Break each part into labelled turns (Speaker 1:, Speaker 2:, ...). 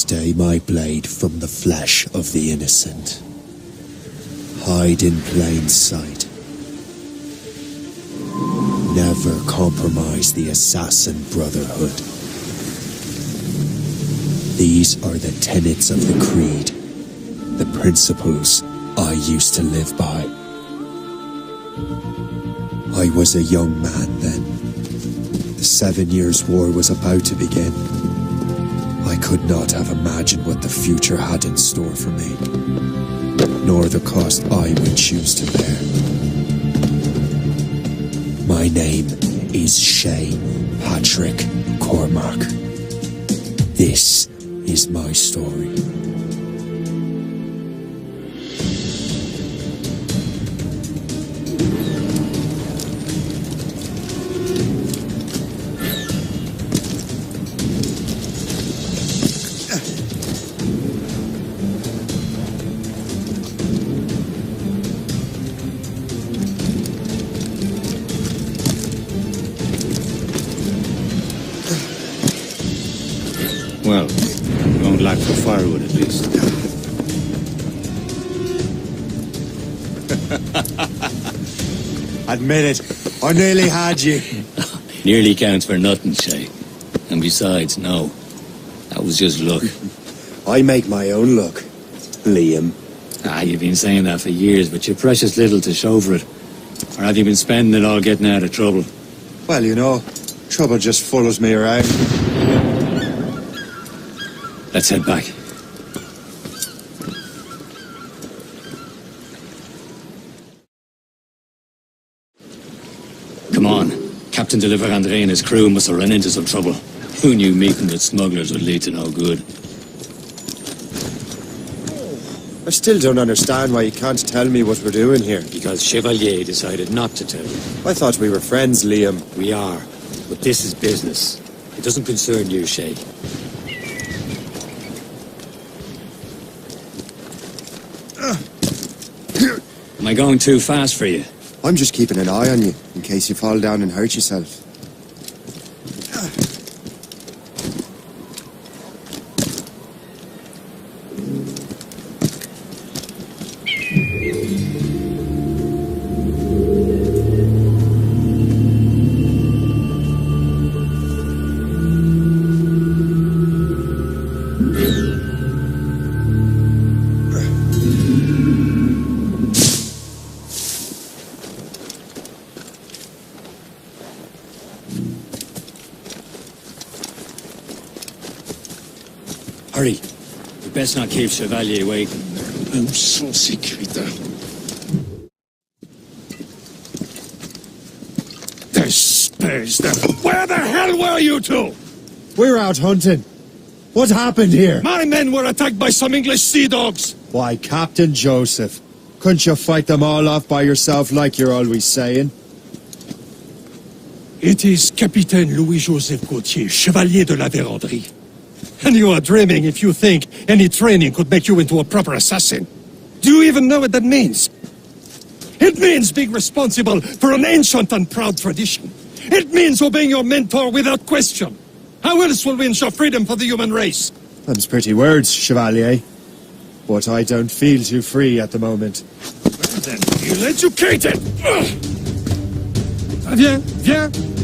Speaker 1: Stay my blade from the flesh of the innocent. Hide in plain sight. Never compromise the Assassin Brotherhood. These are the tenets of the Creed, the principles I used to live by. I was a young man then. The 7 Years' War was about to begin. I could not have imagined what the future had in store for me, nor the cost I would choose to bear. My name is Shay Patrick Cormac. This is my story.
Speaker 2: Well, we won't lack for firewood at least.
Speaker 1: Admit it, I nearly had you.
Speaker 2: Nearly counts for nothing, Shay. And besides, no. That was just luck.
Speaker 1: I make my own luck, Liam.
Speaker 2: You've been saying that for years, but you're precious little to show for it. Or have you been spending it all getting out of trouble?
Speaker 1: Well, you know, trouble just follows me around.
Speaker 2: Let's head back. Come on. Captain de André and his crew must have run into some trouble. Who knew meeting with smugglers would lead to no good?
Speaker 1: I still don't understand why you can't tell me what we're doing here.
Speaker 2: Because Chevalier decided not to tell you.
Speaker 1: I thought we were friends, Liam.
Speaker 2: We are. But this is business. It doesn't concern you, Shay. Am I going too fast for you?
Speaker 1: I'm just keeping an eye on you, in case you fall down and hurt yourself.
Speaker 2: Hurry. We best not keep Chevalier waiting.
Speaker 3: Où sont ces crétins? Despise them. Where the hell were you two?
Speaker 1: We're out hunting. What happened here?
Speaker 3: My men were attacked by some English sea dogs.
Speaker 1: Why, Captain Joseph, couldn't you fight them all off by yourself like you're always saying?
Speaker 3: It is Capitaine Louis-Joseph Gauthier, Chevalier de la Vérendrye. And you are dreaming if you think any training could make you into a proper assassin. Do you even know what that means? It means being responsible for an ancient and proud tradition. It means obeying your mentor without question. How else will we ensure freedom for the human race?
Speaker 1: Them's pretty words, Chevalier. But I don't feel too free at the moment.
Speaker 3: Well then, you'll educate it! Viens, viens!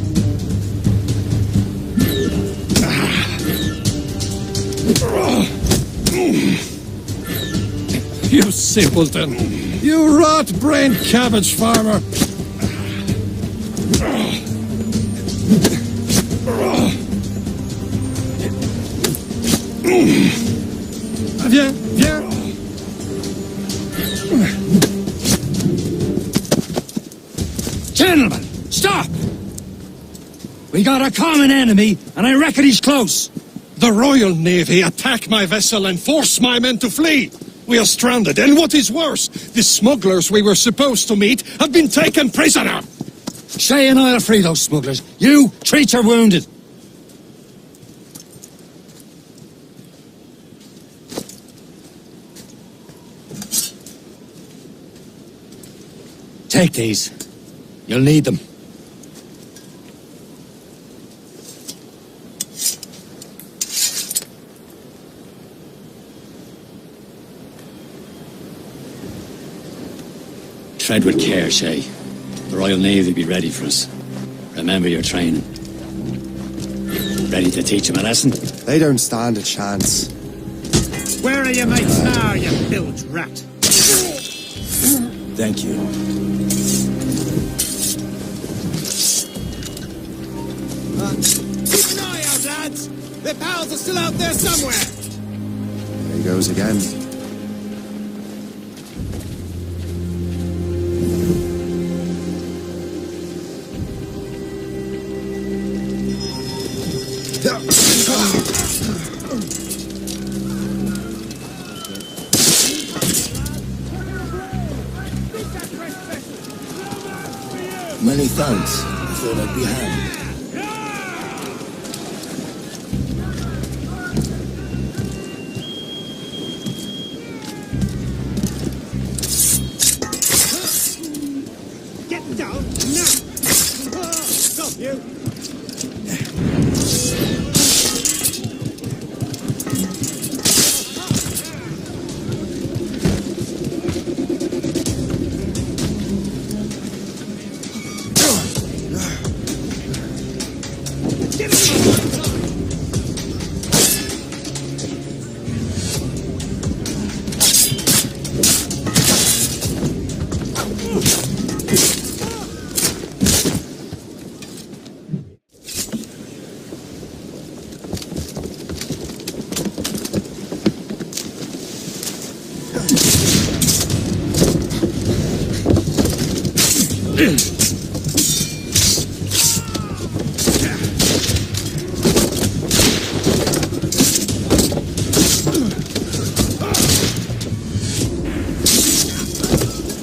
Speaker 3: You simpleton! You rot-brained cabbage farmer! Viens, viens!
Speaker 2: Gentlemen, stop! We got a common enemy, and I reckon he's close.
Speaker 3: The Royal Navy attack my vessel and force my men to flee. We are stranded, and what is worse, the smugglers we were supposed to meet have been taken prisoner.
Speaker 2: Shay and I'll free those smugglers. You treat your wounded. Take these. You'll need them. Tread with care, Shay. The Royal Navy will be ready for us. Remember your training. Ready to teach them a lesson?
Speaker 1: They don't stand a chance.
Speaker 4: Where are your mates now, you bilge rat?
Speaker 1: Thank you.
Speaker 4: Keep an eye out, lads! Their pals are still out there somewhere!
Speaker 1: There he goes again.
Speaker 5: Many thanks. I thought I'd be hanged.
Speaker 4: Get down, now! Stop you!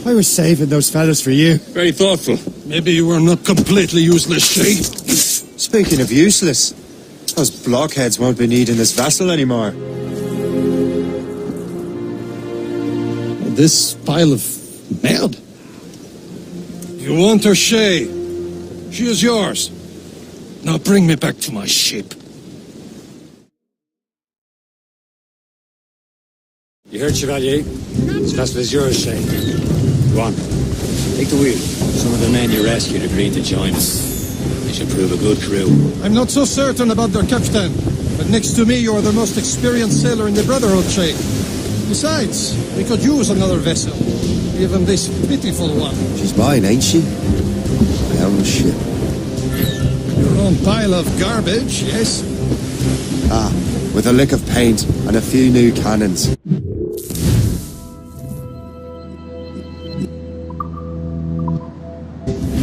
Speaker 1: I was saving those fellas for you.
Speaker 2: Very thoughtful.
Speaker 3: Maybe you were not completely useless, Shay.
Speaker 1: Speaking of useless, those blockheads won't be needing this vessel anymore.
Speaker 3: This pile of merde. You want her, Shay? She is yours. Now bring me back to my ship.
Speaker 2: You heard, Chevalier? This vessel is yours, Shay. Go on. Take the wheel. Some of the men you rescued agreed to join us. They should prove a good crew.
Speaker 3: I'm not so certain about their captain, but next to me you are the most experienced sailor in the Brotherhood, Shay. Besides, we could use another vessel. Even this pitiful one.
Speaker 1: She's mine, ain't she? My own ship.
Speaker 3: Your own pile of garbage, yes?
Speaker 1: Ah, with a lick of paint and a few new cannons.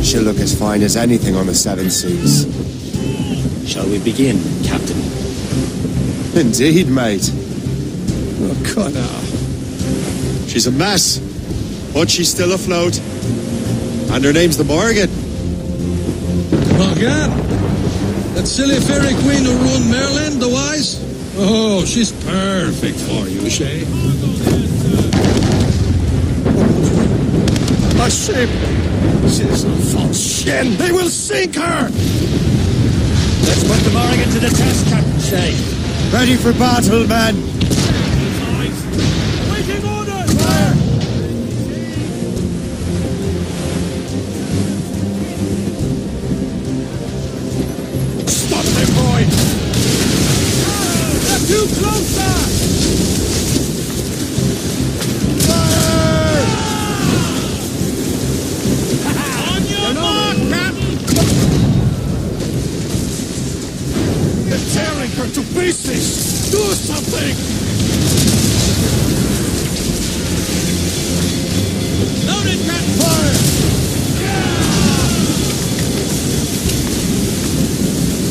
Speaker 1: She'll look as fine as anything on the seven seas.
Speaker 2: Shall we begin, Captain?
Speaker 1: Indeed, mate.
Speaker 3: Oh, Connor.
Speaker 1: She's a mess, but she's still afloat. And her name's the Morgan.
Speaker 3: Morgan? That silly fairy queen who ruined Merlin, the Wise? Oh, she's perfect for you, Shay. A ship! She's a false shin! They will sink her!
Speaker 2: Let's put the Morrigan to the test, Captain Shay.
Speaker 1: Ready for battle, men!
Speaker 4: Waiting orders! Fire!
Speaker 3: Stop them, boy!
Speaker 4: They're too close, sir! On your mark, Captain!
Speaker 3: They're tearing her to pieces! Do something!
Speaker 4: Loaded, Captain!
Speaker 3: Fire!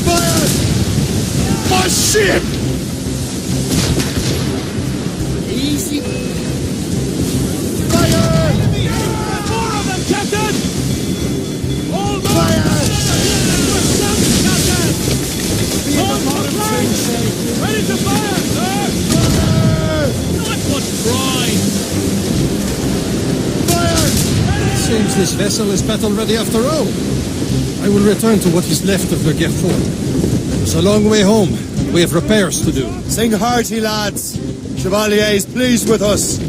Speaker 3: Fire! My ship!
Speaker 4: Easy.
Speaker 3: Fire!
Speaker 4: More of them, Captain! All more!
Speaker 3: Fire!
Speaker 4: Captain! All more flanks! Ready to fire, sir! Not one pride!
Speaker 3: Fire! Seems this vessel is battle ready after all. I will return to what is left of the Gerfort. It's a long way home, and we have repairs to do.
Speaker 1: Sing hearty, lads. Chevalier is pleased with us.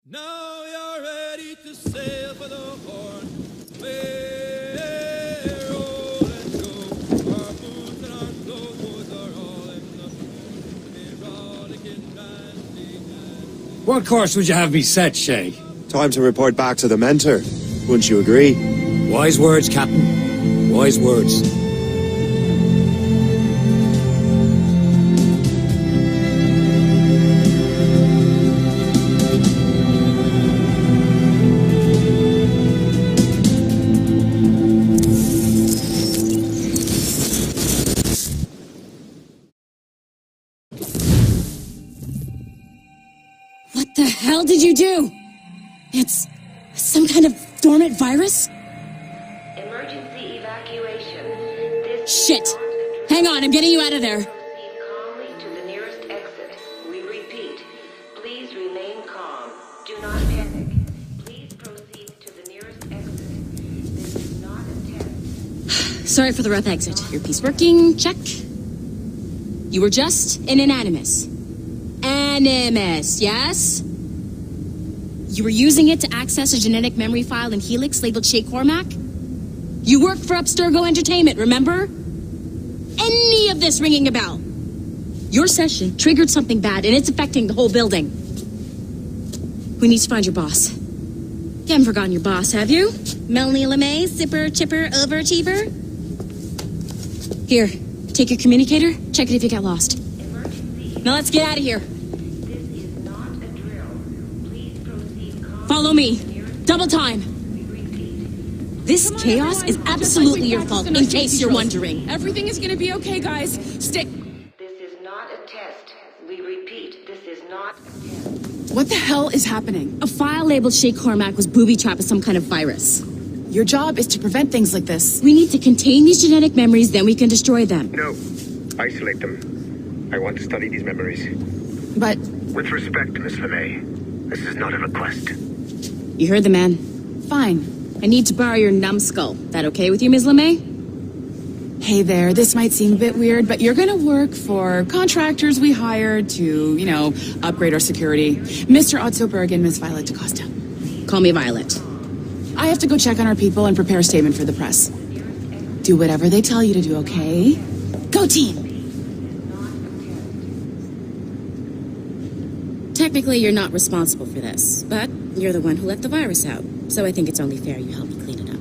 Speaker 4: Now you're ready to sail for the Horn. Roll and go. Our boots and our clothes are all in the pool. Rollicking, dancing, dancing.
Speaker 2: What course would you have me set, Shay?
Speaker 1: Time to report back to the mentor. Wouldn't you agree?
Speaker 2: Wise words, Captain. Wise words.
Speaker 6: What the hell did you do? It's some kind of dormant virus?
Speaker 7: Emergency evacuation.
Speaker 6: Shit! Hang on, I'm getting you out of there.
Speaker 7: Proceed calmly to the nearest exit. We repeat, please remain calm. Do not panic. Please proceed to the nearest exit. This is not a test.
Speaker 6: Sorry for the rough exit. Your piece working, check. You were just an Animus. Animus, yes? You were using it to access a genetic memory file in Helix labeled Shay Cormac? You worked for Abstergo Entertainment, remember? Any of this ringing a bell? Your session triggered something bad, and it's affecting the whole building. We need to find your boss. You haven't forgotten your boss, have you? Melanie LeMay, zipper, chipper, overachiever? Here, take your communicator, check it if you got lost.
Speaker 7: Emergency.
Speaker 6: Now let's get out of here.
Speaker 7: This is not a drill. Please proceed calmly.
Speaker 6: Follow me.
Speaker 7: to the nearest
Speaker 6: Double time.
Speaker 7: We repeat.
Speaker 6: This chaos is absolutely your fault, in case you're wondering.
Speaker 8: Everything is gonna be okay, guys. Stay.
Speaker 7: This is not a test. We repeat, this is not a test.
Speaker 8: What the hell is happening?
Speaker 6: A file labeled Shay Cormac was booby-trapped with some kind of virus.
Speaker 8: Your job is to prevent things like this.
Speaker 6: We need to contain these genetic memories, then we can destroy them.
Speaker 9: No. Isolate them. I want to study these memories.
Speaker 8: But
Speaker 9: With respect, Miss LeMay, this is not a request.
Speaker 6: You heard the man.
Speaker 8: fine.
Speaker 6: I need to borrow your numbskull. That okay with you, Ms. LeMay?
Speaker 8: Hey there, this might seem a bit weird, but you're gonna work for contractors we hired to, upgrade our security. Mr. Otto Berg and Miss Violet DaCosta.
Speaker 6: Call me Violet.
Speaker 8: I have to go check on our people and prepare a statement for the press. Do whatever they tell you to do, okay? Go team!
Speaker 6: Technically, you're not responsible for this, but you're the one who let the virus out, so I think it's only fair you help me clean it up.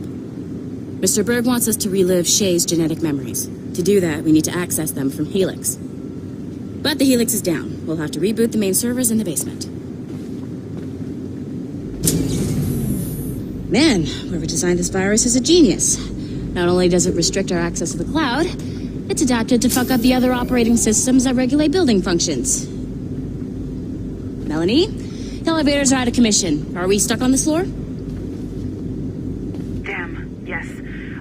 Speaker 6: Mr. Berg wants us to relive Shay's genetic memories. To do that, we need to access them from Helix. But the Helix is down. We'll have to reboot the main servers in the basement. Man, whoever designed this virus is a genius. Not only does it restrict our access to the cloud, it's adapted to fuck up the other operating systems that regulate building functions. Melanie, the elevators are out of commission. Are we stuck on this floor?
Speaker 10: Damn, yes.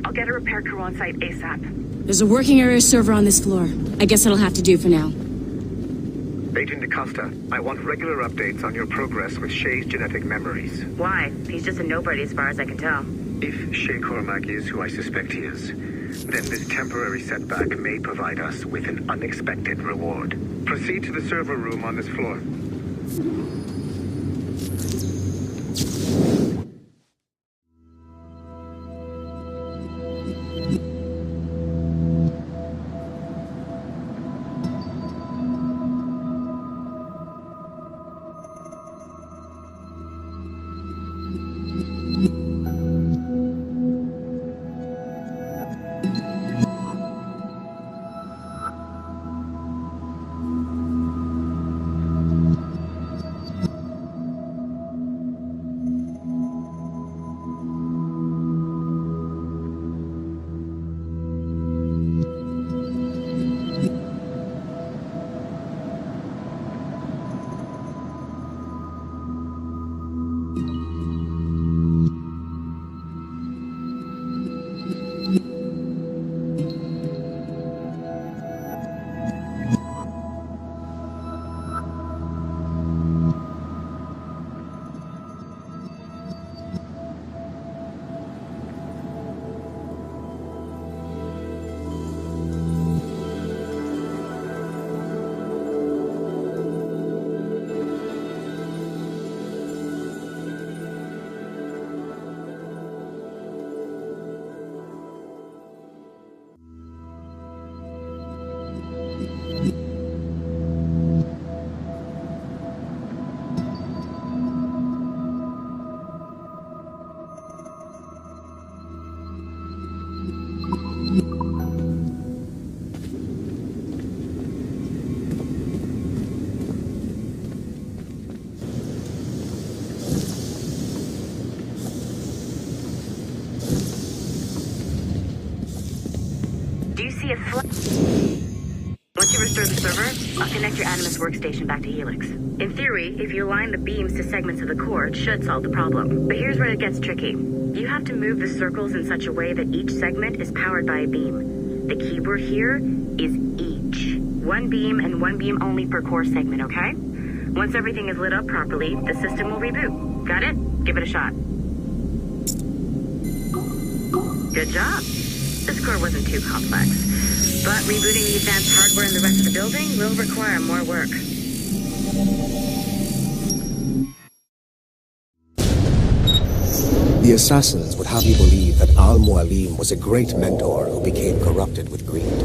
Speaker 10: I'll get a repair crew on site ASAP.
Speaker 6: There's a working area server on this floor. I guess that'll have to do for now.
Speaker 9: Agent DaCosta, I want regular updates on your progress with Shay's genetic memories.
Speaker 10: Why? He's just a nobody as far as I can tell.
Speaker 9: If Shay Cormac is who I suspect he is, then this temporary setback may provide us with an unexpected reward. Proceed to the server room on this floor.
Speaker 10: see a Once you restore the server, I'll connect your Animus workstation back to Helix. In theory, if you align the beams to segments of the core, it should solve the problem. But here's where it gets tricky. You have to move the circles in such a way that each segment is powered by a beam. The keyword here is each. One beam and one beam only per core segment, okay? Once everything is lit up properly, the system will reboot. Got it? Give it a shot. Good job. This core wasn't too complex, but rebooting the advanced hardware in the rest of the building will require more work.
Speaker 11: The assassins would have you believe that Al-Mualim was a great mentor who became corrupted with greed,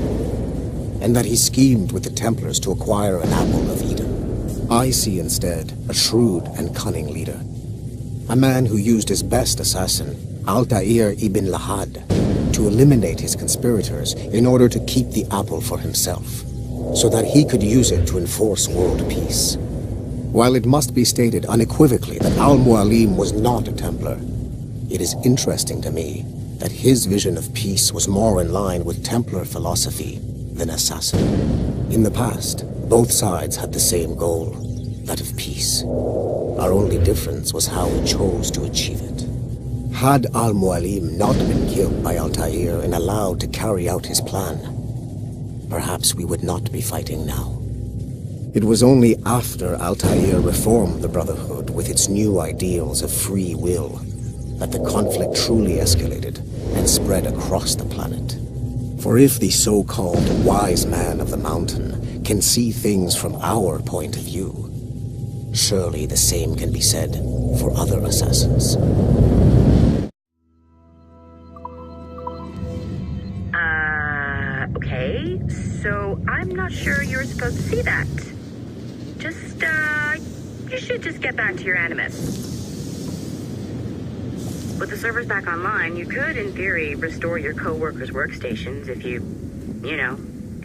Speaker 11: and that he schemed with the Templars to acquire an apple of Eden. I see instead a shrewd and cunning leader, a man who used his best assassin, Altair ibn Lahad, to eliminate his conspirators in order to keep the apple for himself, so that he could use it to enforce world peace. While it must be stated unequivocally that Al-Mualim was not a Templar, it is interesting to me that his vision of peace was more in line with Templar philosophy than assassin. In the past, both sides had the same goal, that of peace. Our only difference was how we chose to achieve it. Had Al-Mualim not been killed by Altair and allowed to carry out his plan, perhaps we would not be fighting now. It was only after Altair reformed the Brotherhood with its new ideals of free will that the conflict truly escalated and spread across the planet. For if the so-called wise man of the mountain can see things from our point of view, surely the same can be said for other assassins.
Speaker 10: Okay, so I'm not sure you're supposed to see that. You should just get back to your Animus. With the servers back online, you could, in theory, restore your co-workers' workstations if you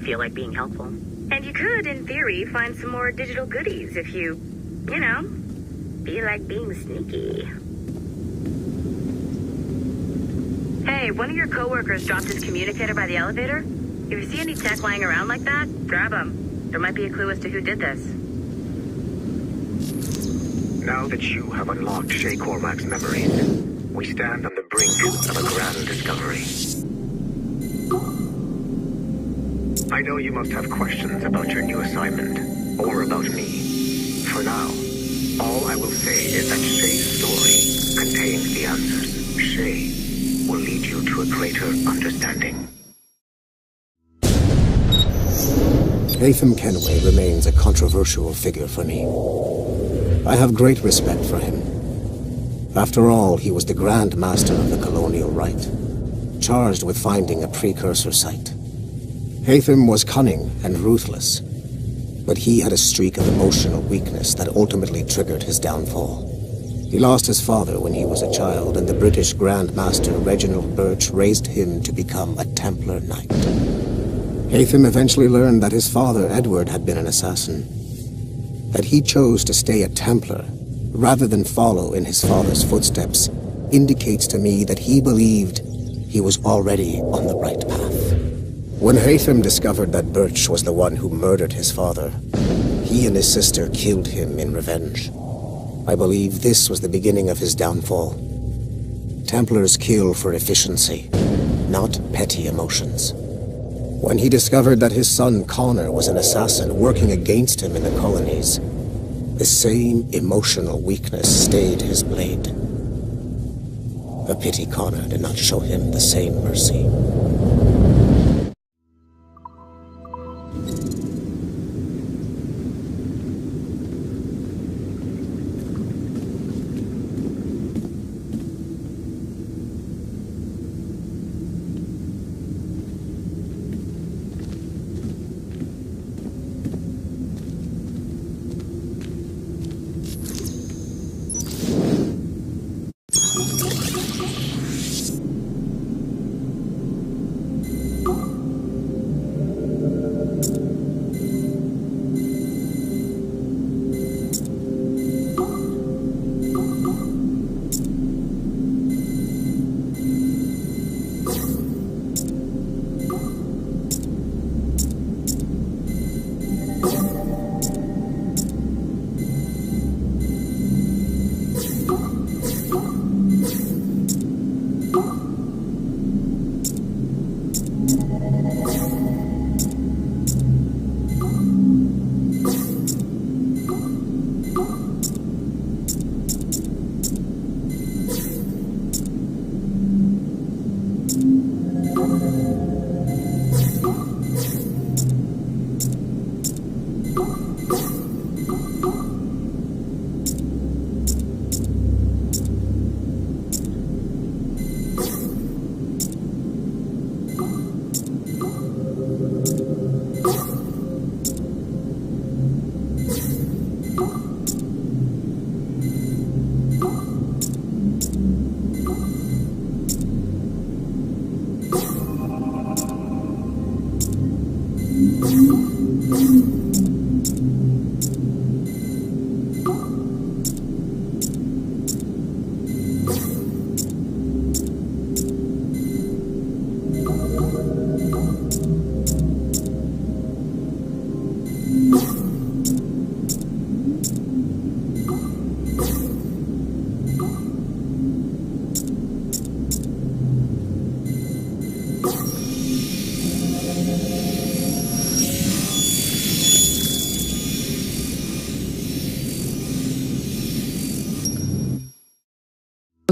Speaker 10: feel like being helpful. And you could, in theory, find some more digital goodies if you, feel like being sneaky. Hey, one of your co-workers dropped his communicator by the elevator. If you see any tech lying around like that, grab them. There might be a clue as to who did this.
Speaker 9: Now that you have unlocked Shay Cormac's memories, we stand on the brink of a grand discovery. I know you must have questions about your new assignment, or about me. For now, all I will say is that Shay's story contains the answers. Shay will lead you to a greater understanding.
Speaker 11: Haytham Kenway remains a controversial figure for me. I have great respect for him. After all, he was the Grand Master of the Colonial Rite, charged with finding a precursor site. Haytham was cunning and ruthless, but he had a streak of emotional weakness that ultimately triggered his downfall. He lost his father when he was a child, and the British Grand Master Reginald Birch raised him to become a Templar Knight. Haytham eventually learned that his father, Edward, had been an assassin. That he chose to stay a Templar rather than follow in his father's footsteps indicates to me that he believed he was already on the right path. When Haytham discovered that Birch was the one who murdered his father, he and his sister killed him in revenge. I believe this was the beginning of his downfall. Templars kill for efficiency, not petty emotions. When he discovered that his son Connor was an assassin working against him in the colonies, the same emotional weakness stayed his blade. A pity Connor did not show him the same mercy.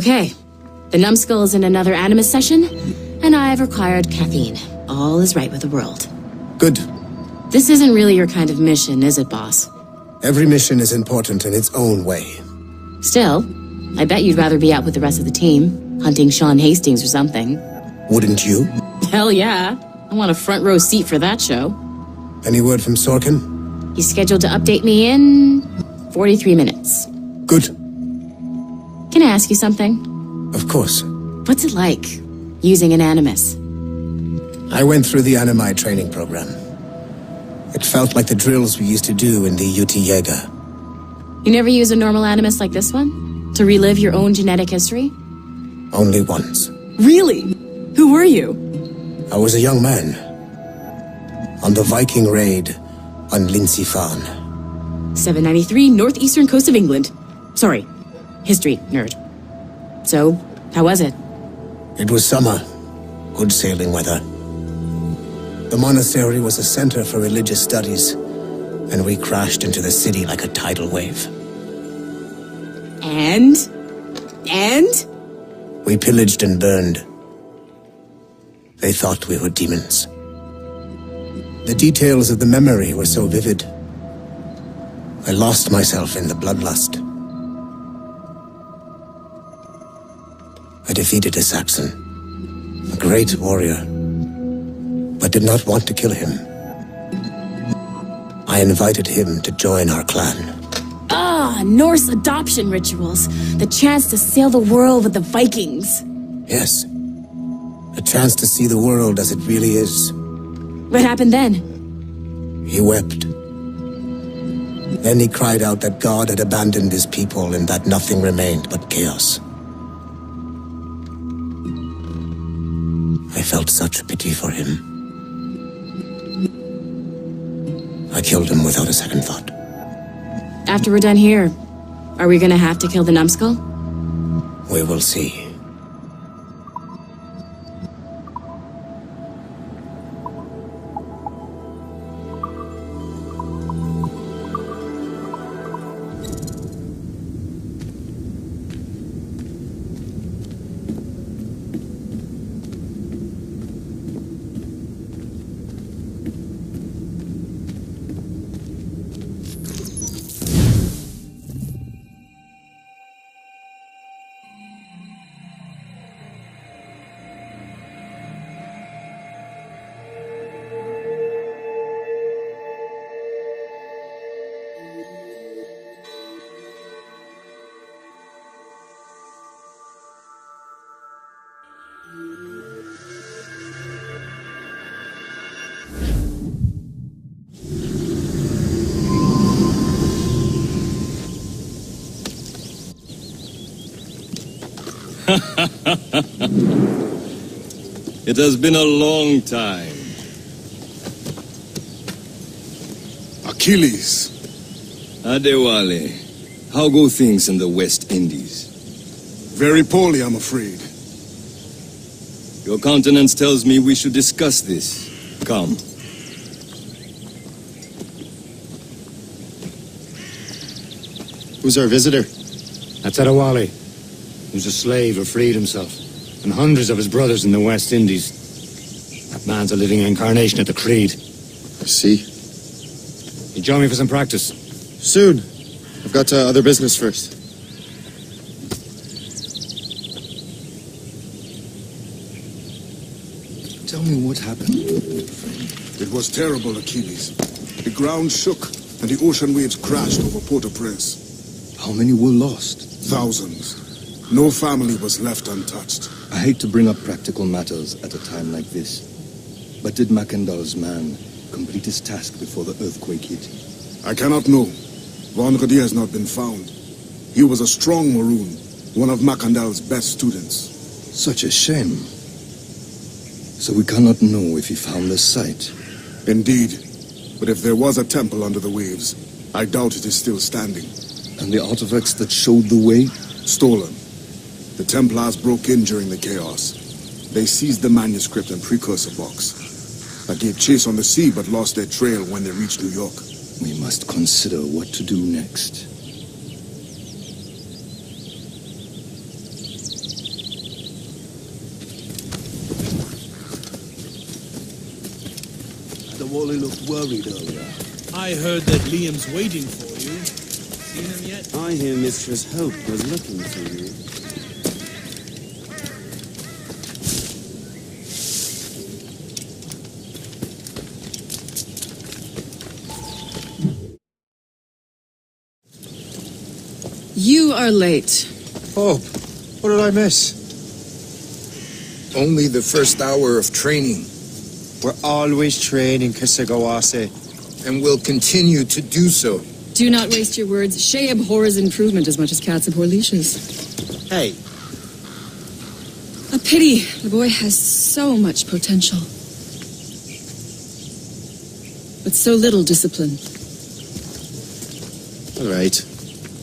Speaker 6: Okay, the numbskull is in another Animus session, and I've required caffeine. All is right with the world.
Speaker 11: Good.
Speaker 6: This isn't really your kind of mission, is it, boss?
Speaker 11: Every mission is important in its own way.
Speaker 6: Still, I bet you'd rather be out with the rest of the team, hunting Sean Hastings or something.
Speaker 11: Wouldn't you?
Speaker 6: Hell yeah. I want a front row seat for that show.
Speaker 11: Any word from Sorkin?
Speaker 6: He's scheduled to update me in 43 minutes.
Speaker 11: Good.
Speaker 6: Can I ask you something?
Speaker 11: Of course.
Speaker 6: What's it like, using an Animus?
Speaker 11: I went through the Animai training program. It felt like the drills we used to do in the UT Jaeger.
Speaker 6: You never use a normal Animus like this one? To relive your own genetic history?
Speaker 11: Only once.
Speaker 6: Really? Who were you?
Speaker 11: I was a young man. On the Viking raid on Lindsey Farn.
Speaker 6: 793, northeastern coast of England. Sorry, history nerd. So, how was it?
Speaker 11: It was summer. Good sailing weather. The monastery was a center for religious studies, and we crashed into the city like a tidal wave.
Speaker 6: And?
Speaker 11: We pillaged and burned. They thought we were demons. The details of the memory were so vivid. I lost myself in the bloodlust. I defeated a Saxon, a great warrior, but did not want to kill him. I invited him to join our clan.
Speaker 6: Ah, Norse adoption rituals. The chance to sail the world with the Vikings.
Speaker 11: Yes. A chance to see the world as it really is.
Speaker 6: What happened then?
Speaker 11: He wept. Then he cried out that God had abandoned his people and that nothing remained but chaos. I felt such pity for him. I killed him without a second thought.
Speaker 6: After we're done here, are we gonna have to kill the numbskull?
Speaker 11: We will see.
Speaker 4: It has been a long time.
Speaker 12: Achilles.
Speaker 4: Adewale, how go things in the West Indies?
Speaker 12: Very poorly, I'm afraid.
Speaker 4: Your countenance tells me we should discuss this. Come.
Speaker 1: Who's our visitor?
Speaker 2: That's Adewale, who's a slave who freed himself, and hundreds of his brothers in the West Indies. That man's a living incarnation of the Creed.
Speaker 1: I see.
Speaker 2: You join me for some practice?
Speaker 1: Soon. I've got other business first.
Speaker 4: Tell me what happened.
Speaker 12: It was terrible, Achilles. The ground shook, and the ocean waves crashed over Port-au-Prince.
Speaker 4: How many were lost?
Speaker 12: Thousands. No family was left untouched.
Speaker 4: I hate to bring up practical matters at a time like this. But did Macandal's man complete his task before the earthquake hit?
Speaker 12: I cannot know. Von Rudi has not been found. He was a strong Maroon, one of Macandal's best students.
Speaker 4: Such a shame. So we cannot know if he found the site.
Speaker 12: Indeed. But if there was a temple under the waves, I doubt it is still standing.
Speaker 4: And the artifacts that showed the way?
Speaker 12: Stolen. The Templars broke in during the chaos. They seized the manuscript and precursor box. I gave chase on the sea but lost their trail when they reached New York.
Speaker 4: We must consider what to do next.
Speaker 5: the Wally looked worried earlier.
Speaker 4: I heard that Liam's waiting for you. Seen him yet?
Speaker 13: I hear Mistress Hope was looking for you.
Speaker 8: You are late.
Speaker 1: Hope, what did I miss?
Speaker 12: Only the first hour of training.
Speaker 1: We're always training, Kisagawase.
Speaker 12: And will continue to do so.
Speaker 8: Do not waste your words. Shay abhors improvement as much as cats abhor leashes.
Speaker 1: Hey.
Speaker 8: A pity. The boy has so much potential. But so little discipline.
Speaker 1: All right.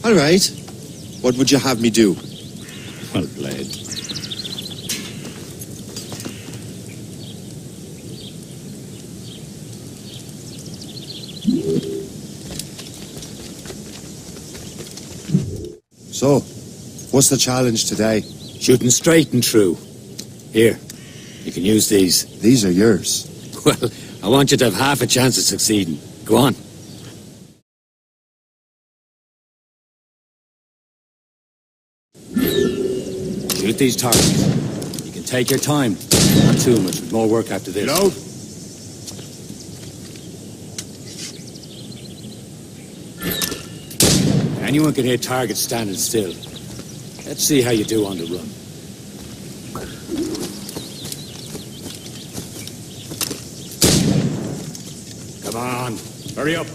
Speaker 1: All right. What would you have me do?
Speaker 2: Well played.
Speaker 1: So, what's the challenge today?
Speaker 2: Shooting straight and true. Here, you can use these.
Speaker 1: These are yours.
Speaker 2: Well, I want you to have half a chance of succeeding. Go on. Shoot these targets. You can take your time. Not too much, with more work after this.
Speaker 12: Load.
Speaker 2: Anyone can hit targets standing still. Let's see how you do on the run. Come on, hurry up.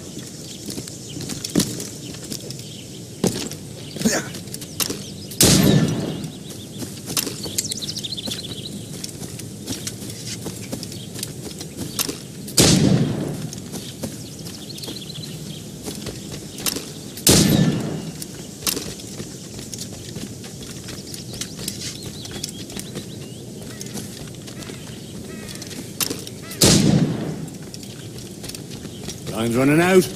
Speaker 2: Time's running out.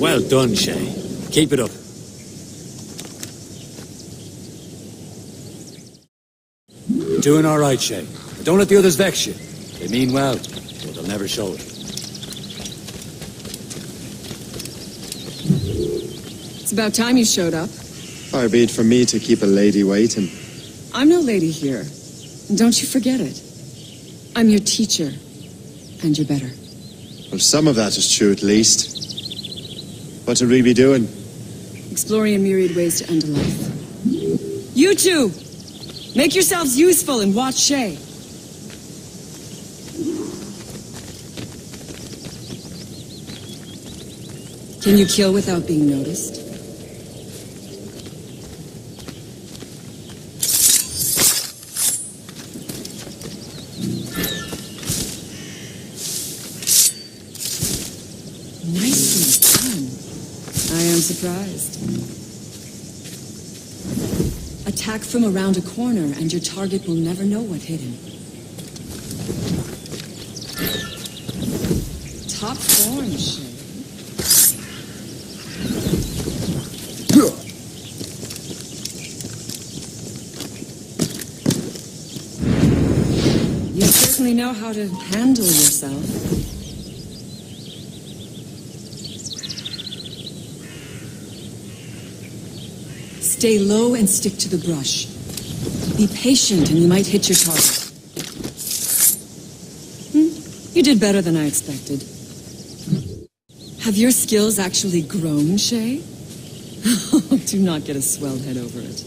Speaker 2: Well done, Shay. Keep it up. You're doing all right, Shay. But don't let the others vex you. They mean well, but they'll never show it.
Speaker 8: It's about time you showed up.
Speaker 1: Far be it from me to keep a lady waiting.
Speaker 8: I'm no lady here. And don't you forget it. I'm your teacher. And you're better.
Speaker 1: Well, some of that is true at least. What should we be doing?
Speaker 8: Exploring a myriad ways to end a life. You two! Make yourselves useful and watch Shay. Can you kill without being noticed? Surprised. Attack from around a corner and your target will never know what hit him. Top form, Shay. You certainly know how to handle yourself. Stay low and stick to the brush. Be patient and you might hit your target. You did better than I expected. Have your skills actually grown, Shay? Do not get a swelled head over it.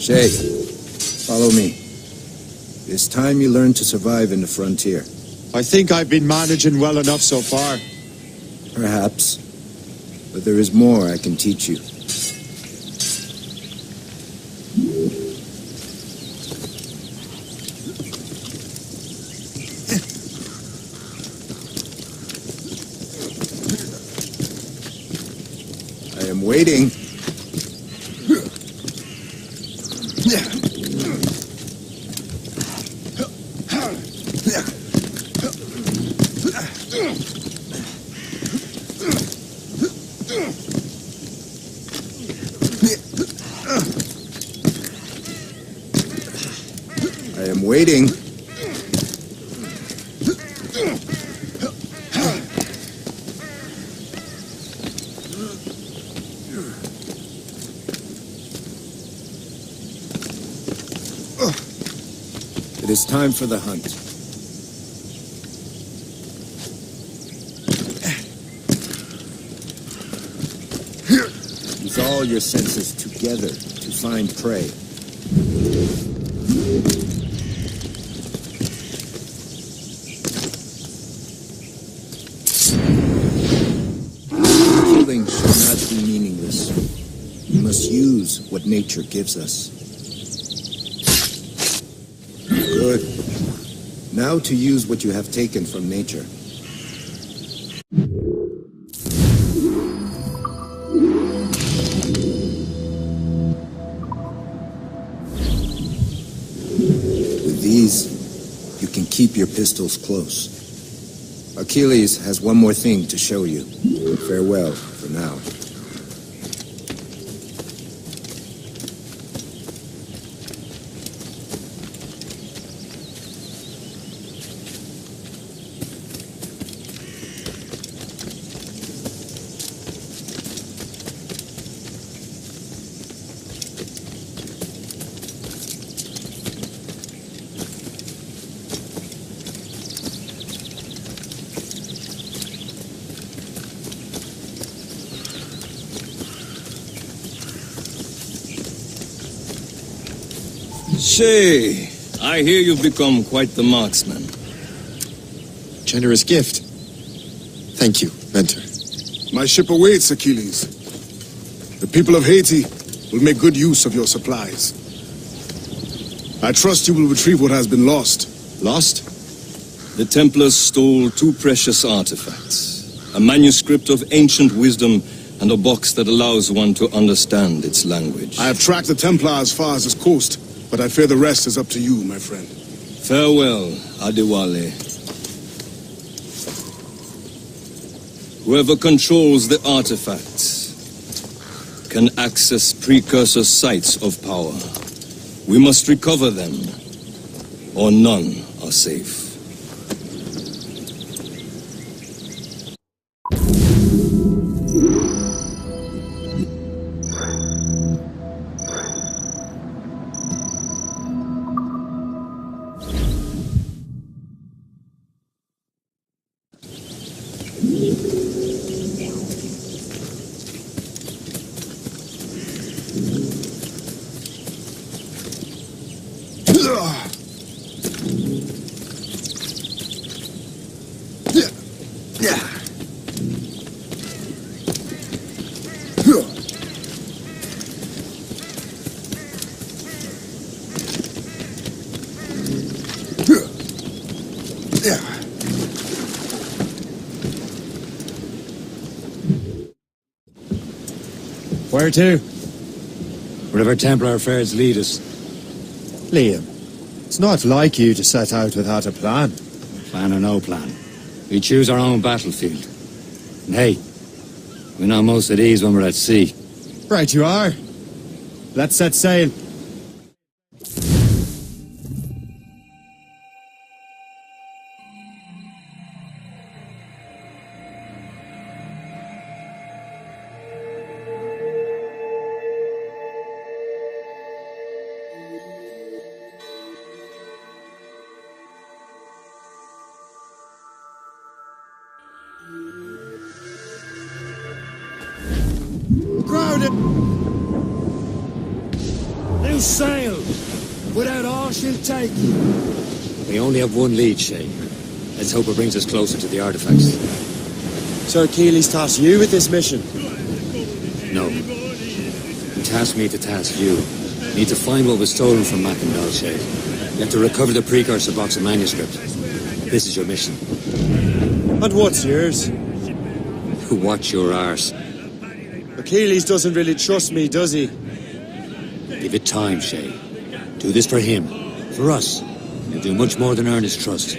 Speaker 12: Shay, follow me. It's time you learn to survive in the frontier.
Speaker 1: I think I've been managing well enough so far.
Speaker 12: Perhaps. But there is more I can teach you. I am waiting.
Speaker 11: I am waiting. It is time for the hunt. Use all your senses together to find prey. Killing should not be meaningless. We must use what nature gives us. Good. Now to use what you have taken from nature. With these, you can keep your pistols close. Achilles has one more thing to show you. Farewell for now.
Speaker 14: Shay, I hear you've become quite the marksman.
Speaker 1: Generous gift. Thank you, Mentor.
Speaker 12: My ship awaits, Achilles. The people of Haiti will make good use of your supplies. I trust you will retrieve what has been lost.
Speaker 1: Lost?
Speaker 14: The Templars stole 2 precious artifacts. A manuscript of ancient wisdom and a box that allows one to understand its language.
Speaker 12: I have tracked the Templar as far as this coast, but I fear the rest is up to you, my friend.
Speaker 14: Farewell, Adewale. Whoever controls the artifacts can access precursor sites of power. We must recover them, or none are safe.
Speaker 2: Where to? Wherever Templar affairs lead us.
Speaker 15: Liam, it's not like you to set out without a plan.
Speaker 2: Plan or no plan. We choose our own battlefield. And hey, we know most at ease when we're at sea.
Speaker 15: Right you are. Let's set sail.
Speaker 2: Crowded! Loose sail! Without all she'll take. We only have one lead, Shay. Let's hope it brings us closer to the artifacts.
Speaker 15: So Achilles tasked you with this mission?
Speaker 2: No. He tasked me to task you. Need to find what was stolen from Mackandal, Shay. You have to recover the precursor box of manuscript. This is your mission.
Speaker 15: And what's yours?
Speaker 2: Watch your arse.
Speaker 15: Achilles doesn't really trust me, does he?
Speaker 2: Give it time, Shay. Do this for him. For us. You'll do much more than earn his trust.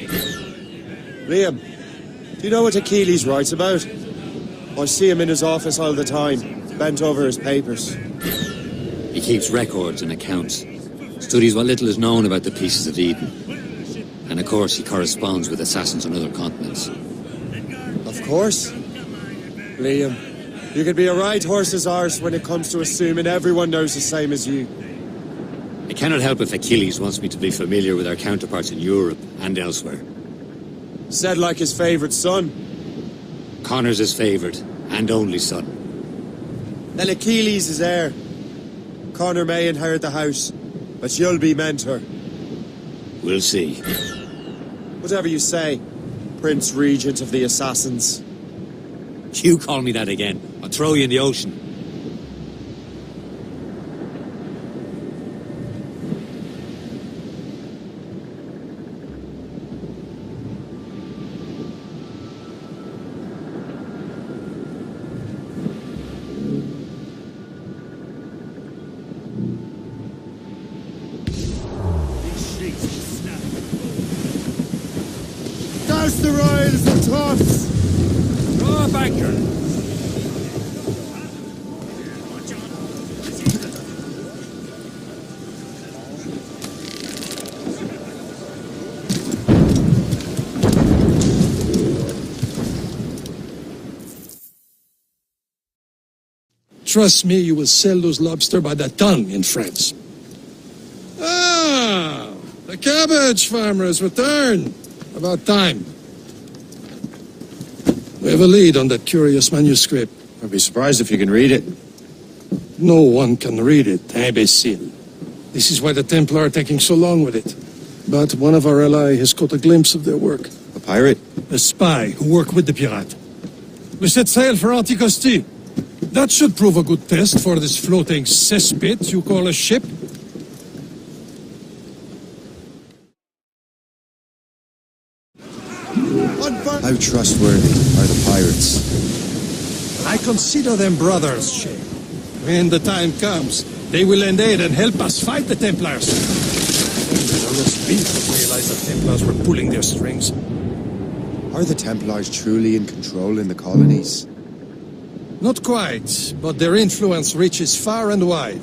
Speaker 15: Liam, do you know what Achilles writes about? I see him in his office all the time, bent over his papers.
Speaker 2: He keeps records and accounts. Studies what little is known about the Pieces of Eden. And of course, he corresponds with assassins on other continents.
Speaker 15: Of course. Liam, you could be a right horse's arse when it comes to assuming everyone knows the same as you.
Speaker 2: I cannot help if Achilles wants me to be familiar with our counterparts in Europe and elsewhere.
Speaker 15: Said like his favourite son.
Speaker 2: Connor's his favourite and only son.
Speaker 15: Then Achilles is heir. Connor may inherit the house, but you'll be mentor.
Speaker 2: We'll see.
Speaker 15: Whatever you say, Prince Regent of the Assassins.
Speaker 2: You call me that again, I'll throw you in the ocean.
Speaker 15: Cast the royals and toss!
Speaker 2: Draw a banker!
Speaker 3: Trust me, you will sell those lobster by the ton in France. Ah, the cabbage farmer has returned. About time. We have a lead on that curious manuscript.
Speaker 15: I'd be surprised if you can read it.
Speaker 3: No one can read it, imbecile. This is why the Templar are taking so long with it. But one of our allies has caught a glimpse of their work.
Speaker 15: A pirate?
Speaker 3: A spy who worked with the pirate. We set sail for Anticosti. That should prove a good test for this floating cesspit you call a ship.
Speaker 15: How trustworthy are the pirates?
Speaker 3: I consider them brothers, Shay. When the time comes, they will lend aid and help us fight the Templars. There's a roast beef to realize the Templars were pulling their strings.
Speaker 15: Are the Templars truly in control in the colonies?
Speaker 3: Not quite, but their influence reaches far and wide.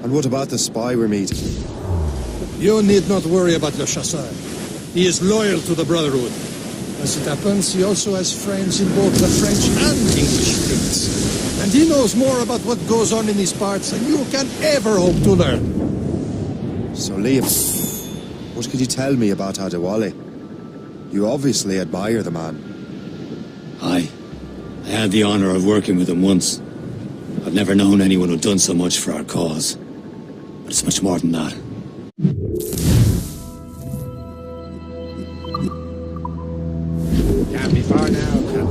Speaker 15: And what about the spy we're meeting?
Speaker 3: You need not worry about Le Chasseur. He is loyal to the Brotherhood. As it happens, he also has friends in both the French and English fleets. And he knows more about what goes on in these parts than you can ever hope to learn.
Speaker 15: So, Liam, what could you tell me about Adewale? You obviously admire the man.
Speaker 2: Aye. I had the honour of working with him once. I've never known anyone who'd done so much for our cause. But it's much more than that.
Speaker 16: Can't be far now, Captain.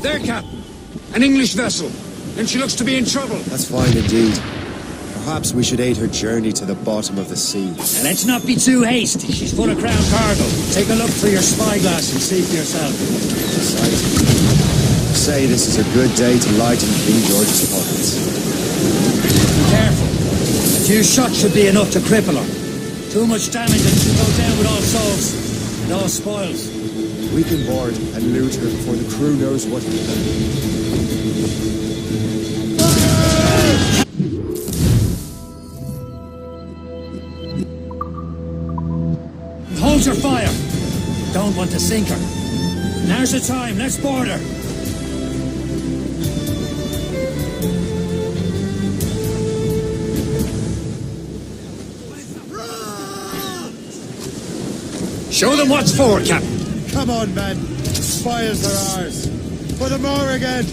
Speaker 3: There, Captain. An English vessel. And she looks to be in trouble.
Speaker 15: That's fine indeed. Perhaps we should aid her journey to the bottom of the sea.
Speaker 2: Now let's not be too hasty. She's full of crown cargo. Take a look through your spyglass and see for yourself.
Speaker 15: Say this is a good day to lighten King George's pockets.
Speaker 2: Be careful. A few shots should be enough to cripple her. Too much damage and she'll go down with all souls and all spoils.
Speaker 15: We can board and loot her before the crew knows what we've done.
Speaker 2: Hold your fire! Don't want to sink her. Now's the time, let's board her! Show them what's for, Captain!
Speaker 15: Come on, men! Fires are ours! For the more again!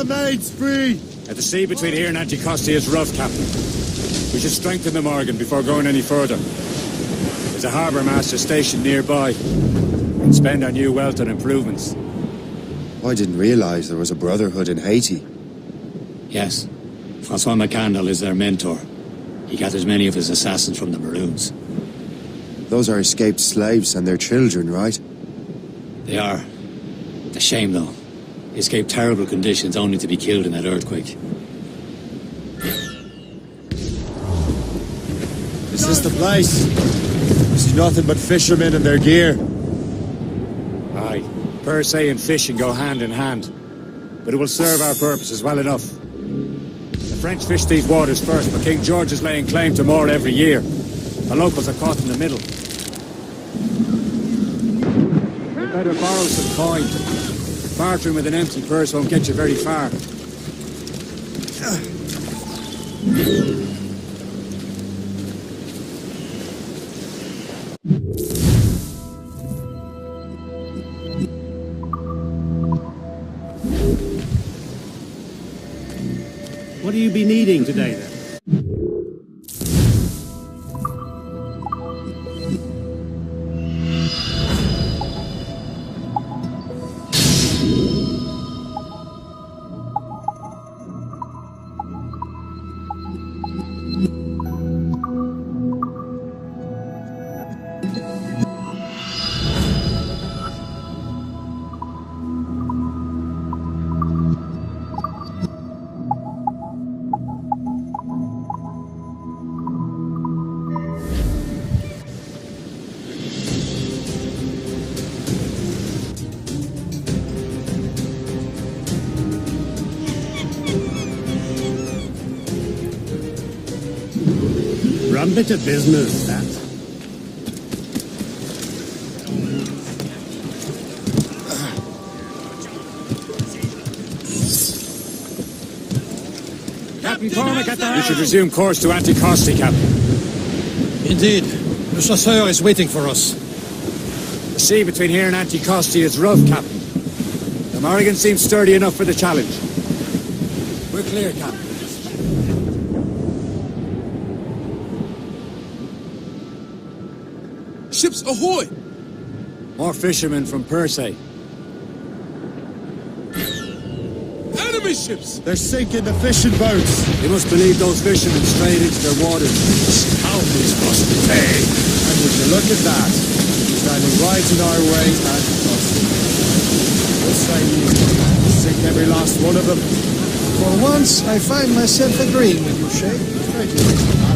Speaker 15: the maids free!
Speaker 16: At the sea between here and Anticosti is rough, Captain. We should strengthen the Morgan before going any further. There's a harbour master stationed nearby. We can spend our new wealth on improvements.
Speaker 1: I didn't realize there was a brotherhood in Haiti.
Speaker 2: Yes. Francois McCandle is their mentor. He gathers many of his assassins from the Maroons.
Speaker 1: Those are escaped slaves and their children, right?
Speaker 2: They are. It's a shame, though. They escaped terrible conditions only to be killed in that earthquake.
Speaker 15: This is the place. I see nothing but fishermen and their gear.
Speaker 16: Aye. Per se and fishing go hand in hand. But it will serve our purposes well enough. The French fish these waters first, but King George is laying claim to more every year. The locals are caught in the middle. We better borrow some coin. Bartering with an empty purse won't get you very far.
Speaker 17: What do you be needing today, then? Rum bit of business, that.
Speaker 16: Captain Cormac at the helm! We should resume course to Anticosti, Captain.
Speaker 3: Indeed. The chasseur is waiting for us.
Speaker 16: The sea between here and Anticosti is rough, Captain. The Morrigan seems sturdy enough for the challenge. We're clear, Captain.
Speaker 12: Ships ahoy!
Speaker 16: More fishermen from Persay.
Speaker 12: Enemy ships!
Speaker 15: They're sinking the fishing boats!
Speaker 16: You must believe those fishermen strayed into their waters.
Speaker 15: How this must pay! And would you look at that? Standing right in our way and busting. What say you? Sink every last one of them.
Speaker 3: For once, I find myself agreeing with you, Shay. Thank you.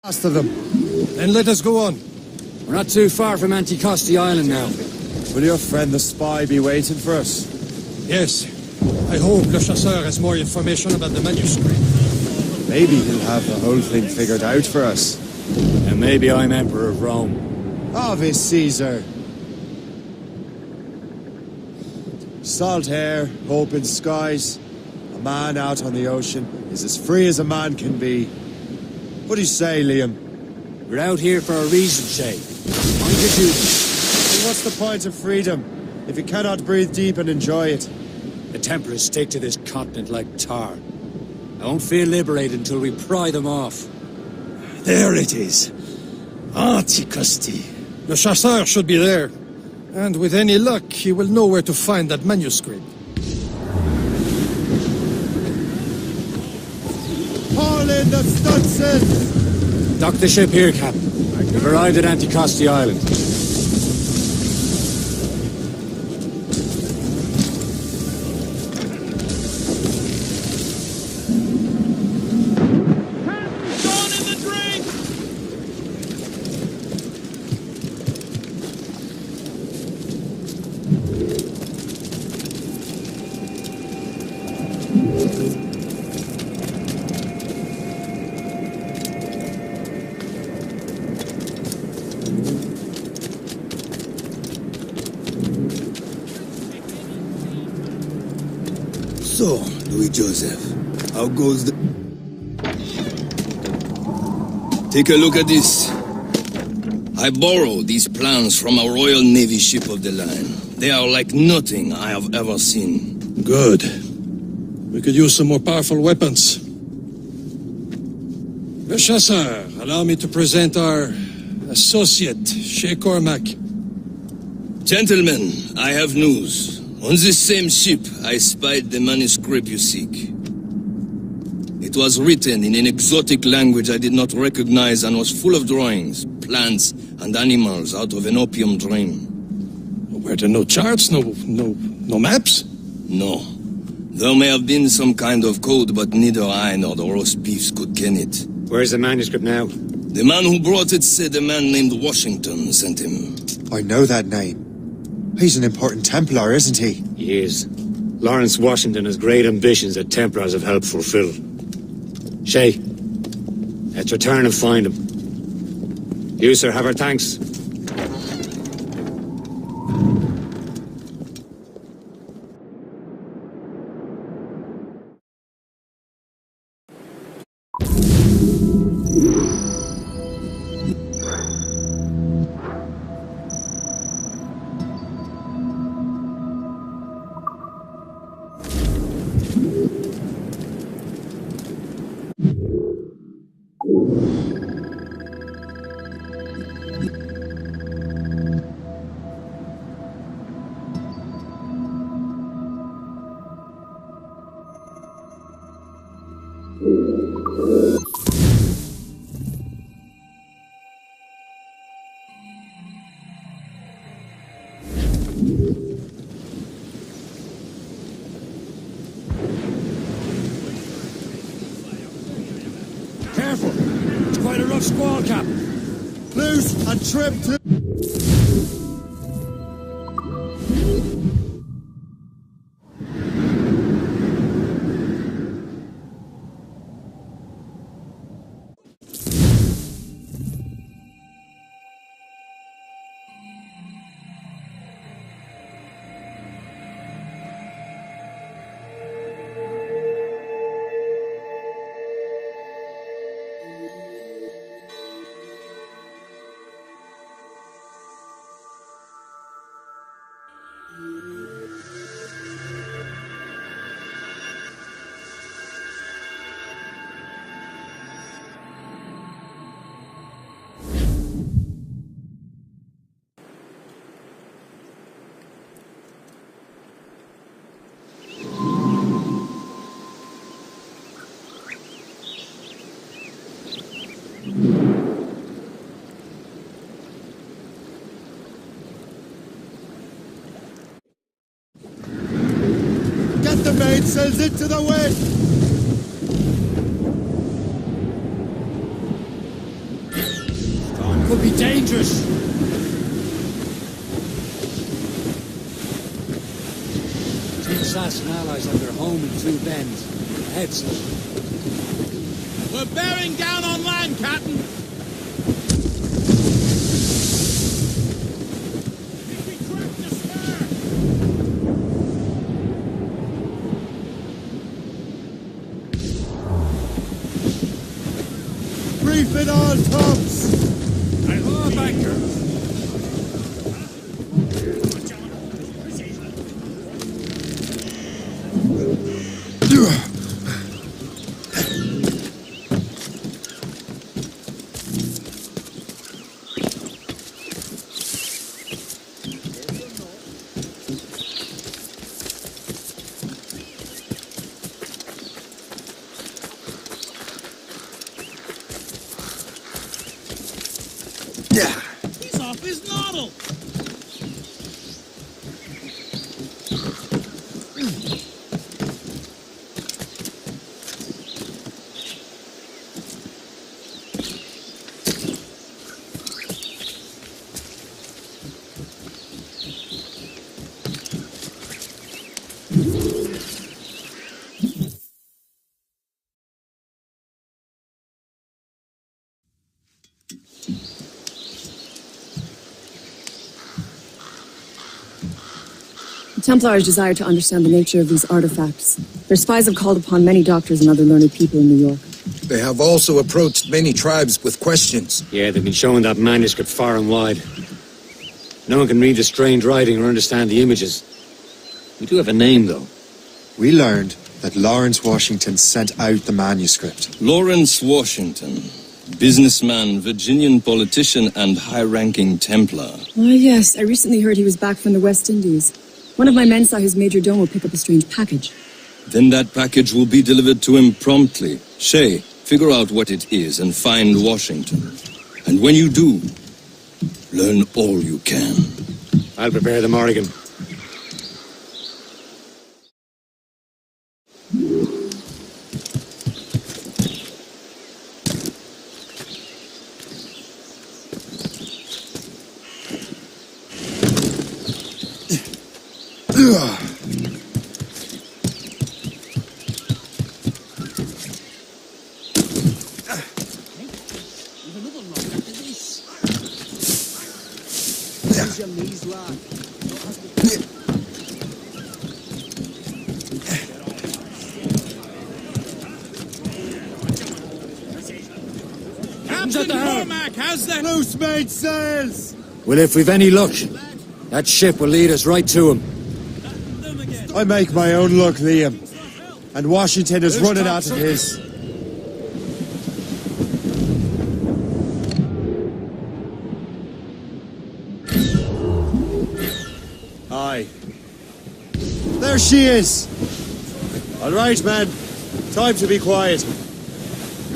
Speaker 15: Last of them.
Speaker 3: Then let us go on.
Speaker 16: We're not too far from Anticosti Island now.
Speaker 15: Will your friend the spy be waiting for us?
Speaker 3: Yes. I hope Le Chasseur has more information about the manuscript.
Speaker 15: Maybe he'll have the whole thing figured out for us.
Speaker 16: And maybe I'm Emperor of Rome.
Speaker 15: Ave Caesar. Salt air, open skies. A man out on the ocean is as free as a man can be. What do you say, Liam?
Speaker 16: We're out here for a reason, Shay. Mind your duty.
Speaker 15: And what's the point of freedom if you cannot breathe deep and enjoy it?
Speaker 16: The Templars stick to this continent like tar. I won't feel liberated until we pry them off.
Speaker 3: There it is. Anticosti. Le Chasseur should be there. And with any luck, he will know where to find that manuscript.
Speaker 15: Haul in the stunsails!
Speaker 16: Dock the ship here, Captain. We've arrived at Anticosti Island.
Speaker 5: So, Louis Joseph, how goes the...
Speaker 14: Take a look at this. I borrowed these plans from a Royal Navy ship of the line. They are like nothing I have ever seen.
Speaker 3: Good. We could use some more powerful weapons. Le Chasseur, allow me to present our associate, Shay Cormac.
Speaker 14: Gentlemen, I have news. On this same ship, I spied the manuscript you seek. It was written in an exotic language I did not recognize and was full of drawings, plants, and animals out of an opium dream.
Speaker 3: Were there no charts, no maps?
Speaker 14: No. There may have been some kind of code, but neither I nor the roast beefs could ken it.
Speaker 16: Where's the manuscript now?
Speaker 14: The man who brought it said a man named Washington sent him.
Speaker 18: I know that name. He's an important Templar, isn't he?
Speaker 16: He is. Lawrence Washington has great ambitions that Templars have helped fulfill. Shay, let's return and find him. You, sir, have our thanks.
Speaker 15: Careful! It's quite a rough squall, Captain. Loose and trim to... Get the mainsails into the wind!
Speaker 16: could be dangerous. The assassin allies have their home in Two Bends. Ahead, sir.
Speaker 4: We're bearing down on land, Captain.
Speaker 15: Brief it all, tops!
Speaker 16: And off anchor.
Speaker 4: He's off his noddle.
Speaker 19: The Templars desire to understand the nature of these artifacts. Their spies have called upon many doctors and other learned people in New York.
Speaker 20: They have also approached many tribes with questions.
Speaker 2: Yeah, they've been showing that manuscript far and wide. No one can read the strange writing or understand the images. We do have a name, though.
Speaker 18: We learned that Lawrence Washington sent out the manuscript.
Speaker 14: Lawrence Washington, businessman, Virginian politician, and high-ranking Templar.
Speaker 19: Ah, yes. I recently heard he was back from the West Indies. One of my men saw his major domo pick up a strange package.
Speaker 14: Then that package will be delivered to him promptly. Shay, figure out what it is and find Washington. And when you do, learn all you can.
Speaker 2: I'll prepare the Morrigan.
Speaker 4: Captain Cormac, how's the loose made sails?
Speaker 16: Well, if we've any luck, that ship will lead us right to him.
Speaker 15: I make my own luck, Liam. And Washington is running out of his. Aye. There she is! All right, man. Time to be quiet.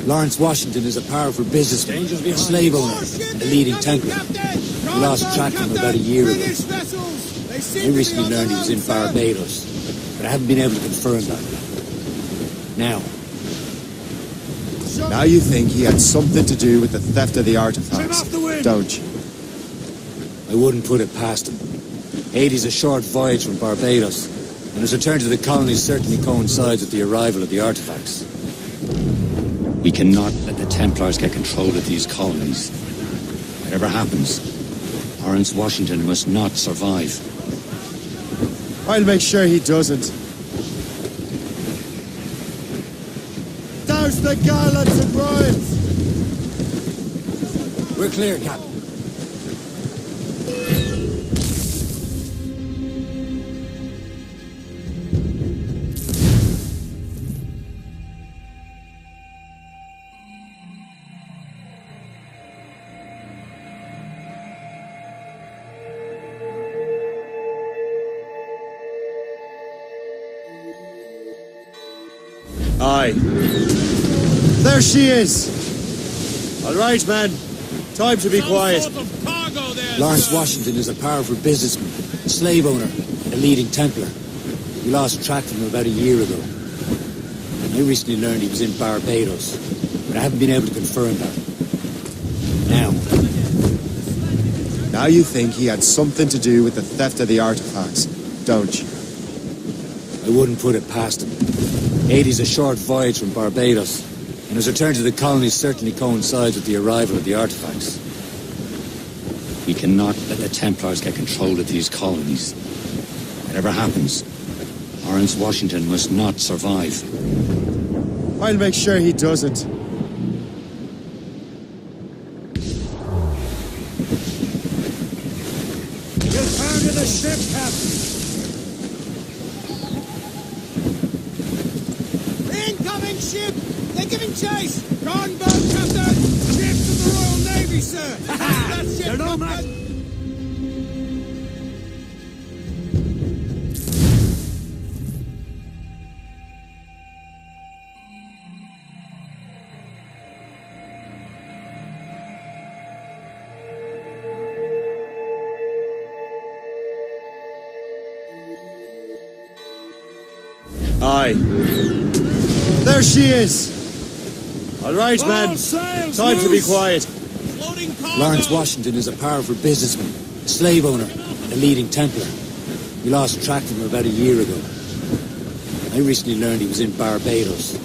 Speaker 16: Lawrence Washington is a powerful businessman, a slave owner, and a leading Templar. We lost track of him about a year ago. I recently learned he was in Barbados, but I haven't been able to confirm that. Now
Speaker 18: you think he had something to do with the theft of the artifacts, don't you?
Speaker 16: I wouldn't put it past him. Haiti's a short voyage from Barbados, and his return to the colonies certainly coincides with the arrival of the artifacts.
Speaker 2: We cannot let the Templars get control of these colonies. Whatever happens, Lawrence Washington must not survive.
Speaker 15: I'll make sure he doesn't. Douse the gallants and royals!
Speaker 16: We're clear, Captain.
Speaker 15: Aye. There she is! All right, man. Time to be quiet.
Speaker 16: Lawrence Washington is a powerful businessman, a slave owner, and a leading Templar. We lost track of him about a year ago. I recently learned he was in Barbados, but I haven't been able to confirm that. Now
Speaker 18: Now you think he had something to do with the theft of the artifacts, don't you?
Speaker 16: I wouldn't put it past him. Hades' a short voyage from Barbados, and his return to the colonies certainly coincides with the arrival of the artifacts.
Speaker 2: We cannot let the Templars get control of these colonies. Whatever happens, Lawrence Washington must not survive.
Speaker 18: I'll make sure he doesn't.
Speaker 15: You found the ship, Captain! Incoming ship! They're giving chase! Gunboat, Captain! Ship from the Royal Navy, sir! That ship, Captain!
Speaker 18: Aye. There she is! All right, men. Time to be quiet.
Speaker 16: Lawrence Washington is a powerful businessman, a slave owner, and a leading Templar. We lost track of him about a year ago. I recently learned he was in Barbados,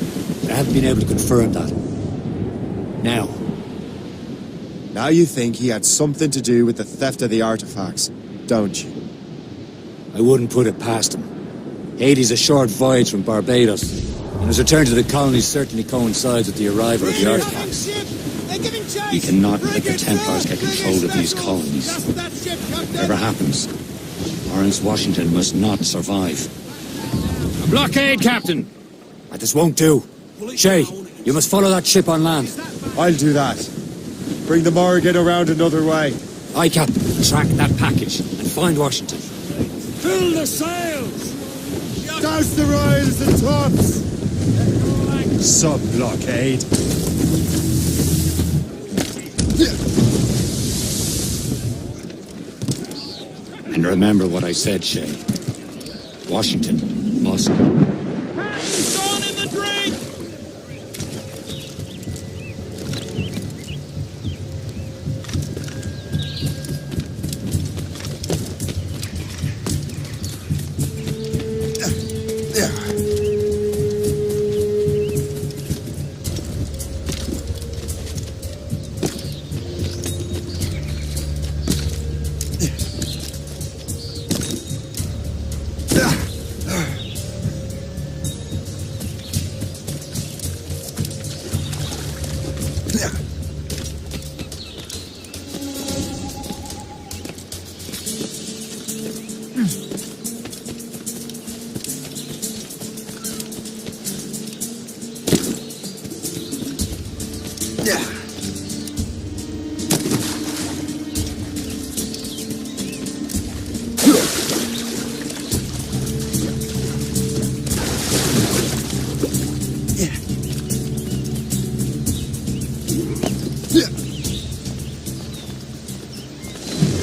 Speaker 16: but I haven't been able to confirm that.
Speaker 18: Now you think he had something to do with the theft of the artifacts, don't you?
Speaker 16: I wouldn't put it past him. Hades' a short voyage from Barbados, and his return to the colonies certainly coincides with the arrival of the artifacts.
Speaker 2: We cannot let the Templars get control of these colonies. Whatever happens, Lawrence Washington must not survive.
Speaker 16: A blockade, Captain! This won't do. Shay, you must follow that ship on land.
Speaker 18: I'll do that. Bring the Morrigan around another way.
Speaker 16: Aye, Captain. Track that package and find Washington.
Speaker 15: Fill the sails!
Speaker 18: Douse the royals and tops!
Speaker 3: Sub-blockade.
Speaker 2: And remember what I said, Shay. Washington must...
Speaker 15: He's gone in the drink!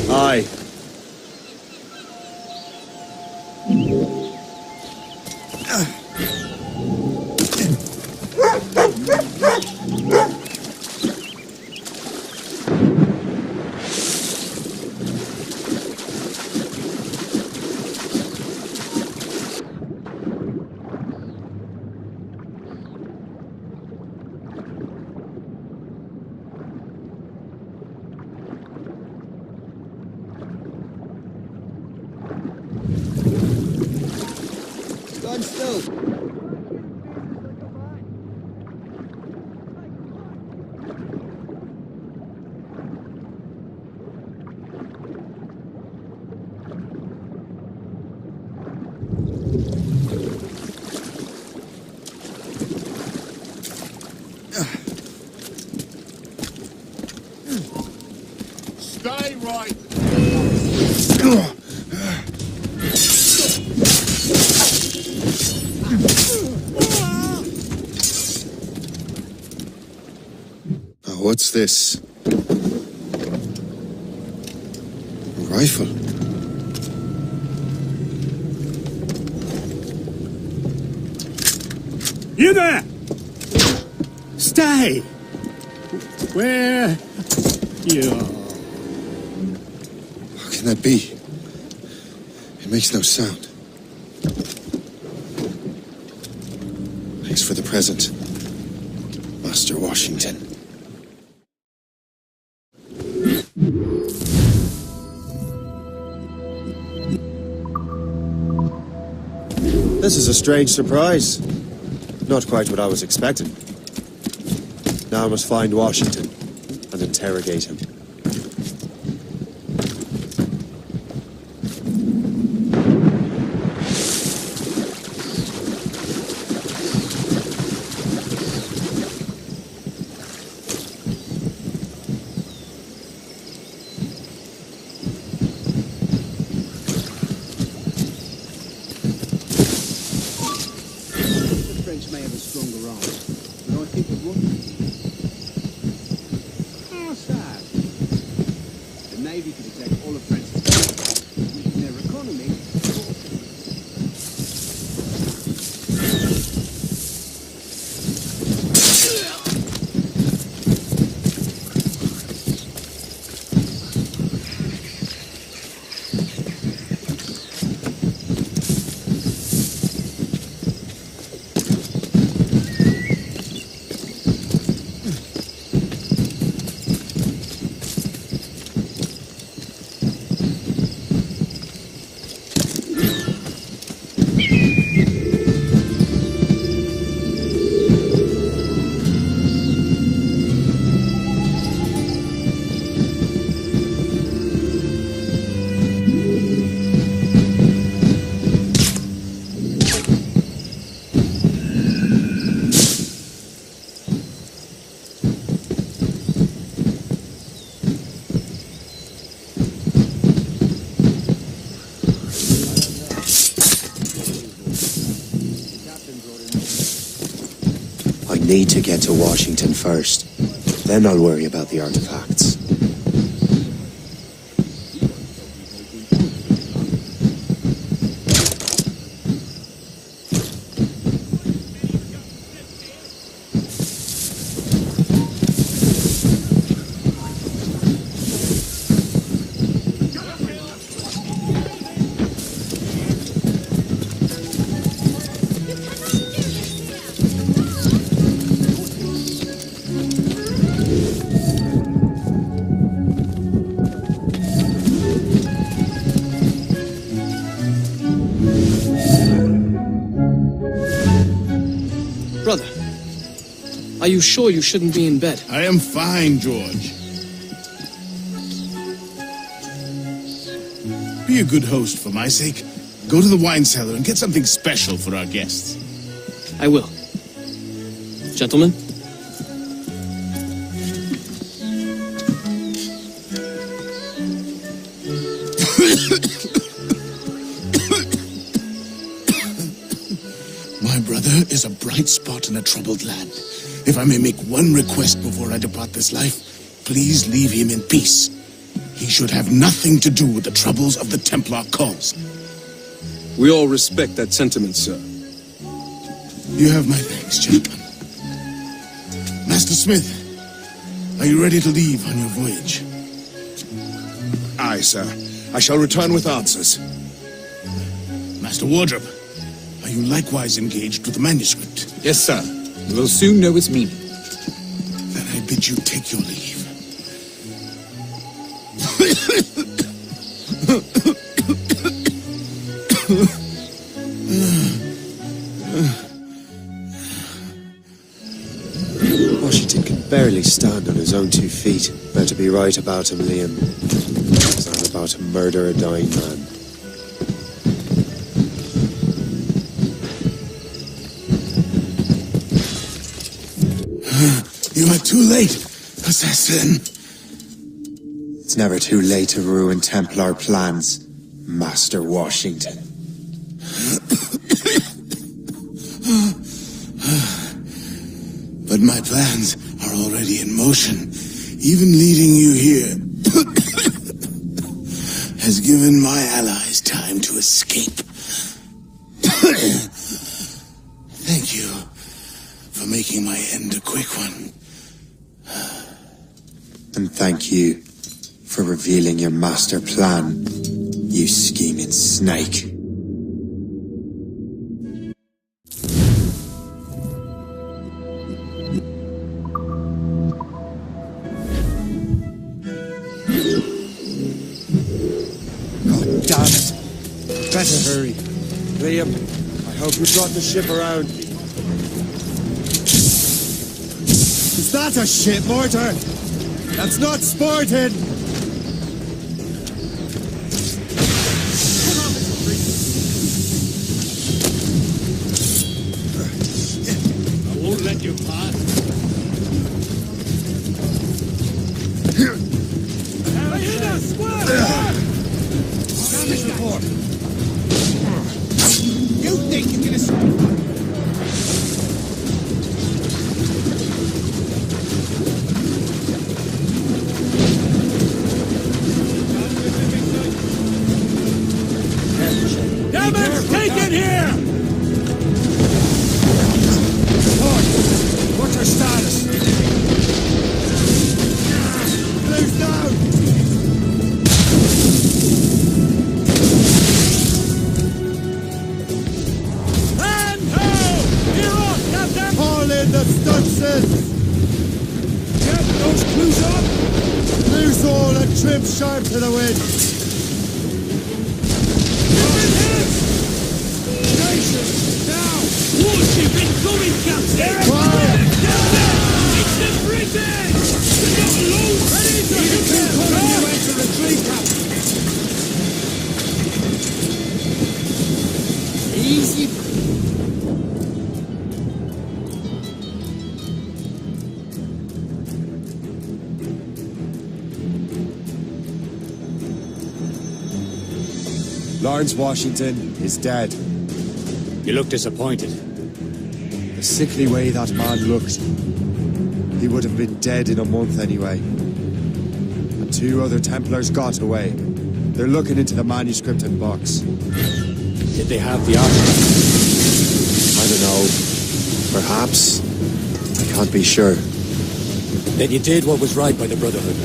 Speaker 18: Aye.
Speaker 15: Stand still. Stay right.
Speaker 12: What's this? A rifle?
Speaker 17: You there! Stay! Where? You are.
Speaker 1: can that be? It makes no sound. Thanks for the present, Master Washington.
Speaker 18: This is a strange surprise. Not quite what I was expecting. Now I must find Washington and interrogate him.
Speaker 1: Need to get to Washington first. Then I'll worry about the artifacts.
Speaker 21: Brother, are you sure you shouldn't be in bed?
Speaker 22: I am fine, George. Be a good host for my sake. Go to the wine cellar and get something special for our guests.
Speaker 21: I will. Gentlemen?
Speaker 22: My brother is a bright spot in a troubled land. If I may make one request before I depart this life, please leave him in peace. He should have nothing to do with the troubles of the Templar cause.
Speaker 23: We all respect that sentiment, sir.
Speaker 22: You have my thanks, gentlemen. Master Smith, are you ready to leave on your voyage?
Speaker 12: Aye, sir. I shall return with answers.
Speaker 22: Master Wardrop, are you likewise engaged with the manuscript?
Speaker 20: Yes, sir. You will soon know its meaning.
Speaker 22: Then I bid you take your leave.
Speaker 1: Washington can barely stand on his own 2 feet. Better be right about him, Liam. Because I'm about to murder a dying man.
Speaker 22: You are too late, assassin.
Speaker 1: It's never too late to ruin Templar plans, Master Washington.
Speaker 22: But my plans are already in motion. Even leading you here has given my allies time to escape. Thank you for making my end a quick one.
Speaker 1: And thank you for revealing your master plan.
Speaker 20: You scheming snake.
Speaker 15: God damn it. Better hurry. Liam, I hope you brought the ship around. Is that a ship, Mortar? That's not sporting!
Speaker 16: I won't let you pass.
Speaker 15: Damage report! You think you can escape?
Speaker 16: Damage taken here!
Speaker 15: What's your status? Blue's down!
Speaker 16: And ho! You're off, Captain!
Speaker 15: Call in the Stunsons! Get those clues up! Loose all and trim sharp to the wind!
Speaker 16: Warship incoming, Captain!
Speaker 15: Quiet!
Speaker 16: It's the British! We're not alone! Ready to hit them!
Speaker 15: You enter retreat, Captain! Easy! Lawrence Washington is dead.
Speaker 16: You look disappointed.
Speaker 15: The sickly way that man looked. He would have been dead in a month anyway. And 2 other Templars got away. They're looking into the manuscript and box.
Speaker 16: Did they have the artifact?
Speaker 15: I don't know. Perhaps. I can't be sure.
Speaker 16: Then you did what was right by the Brotherhood.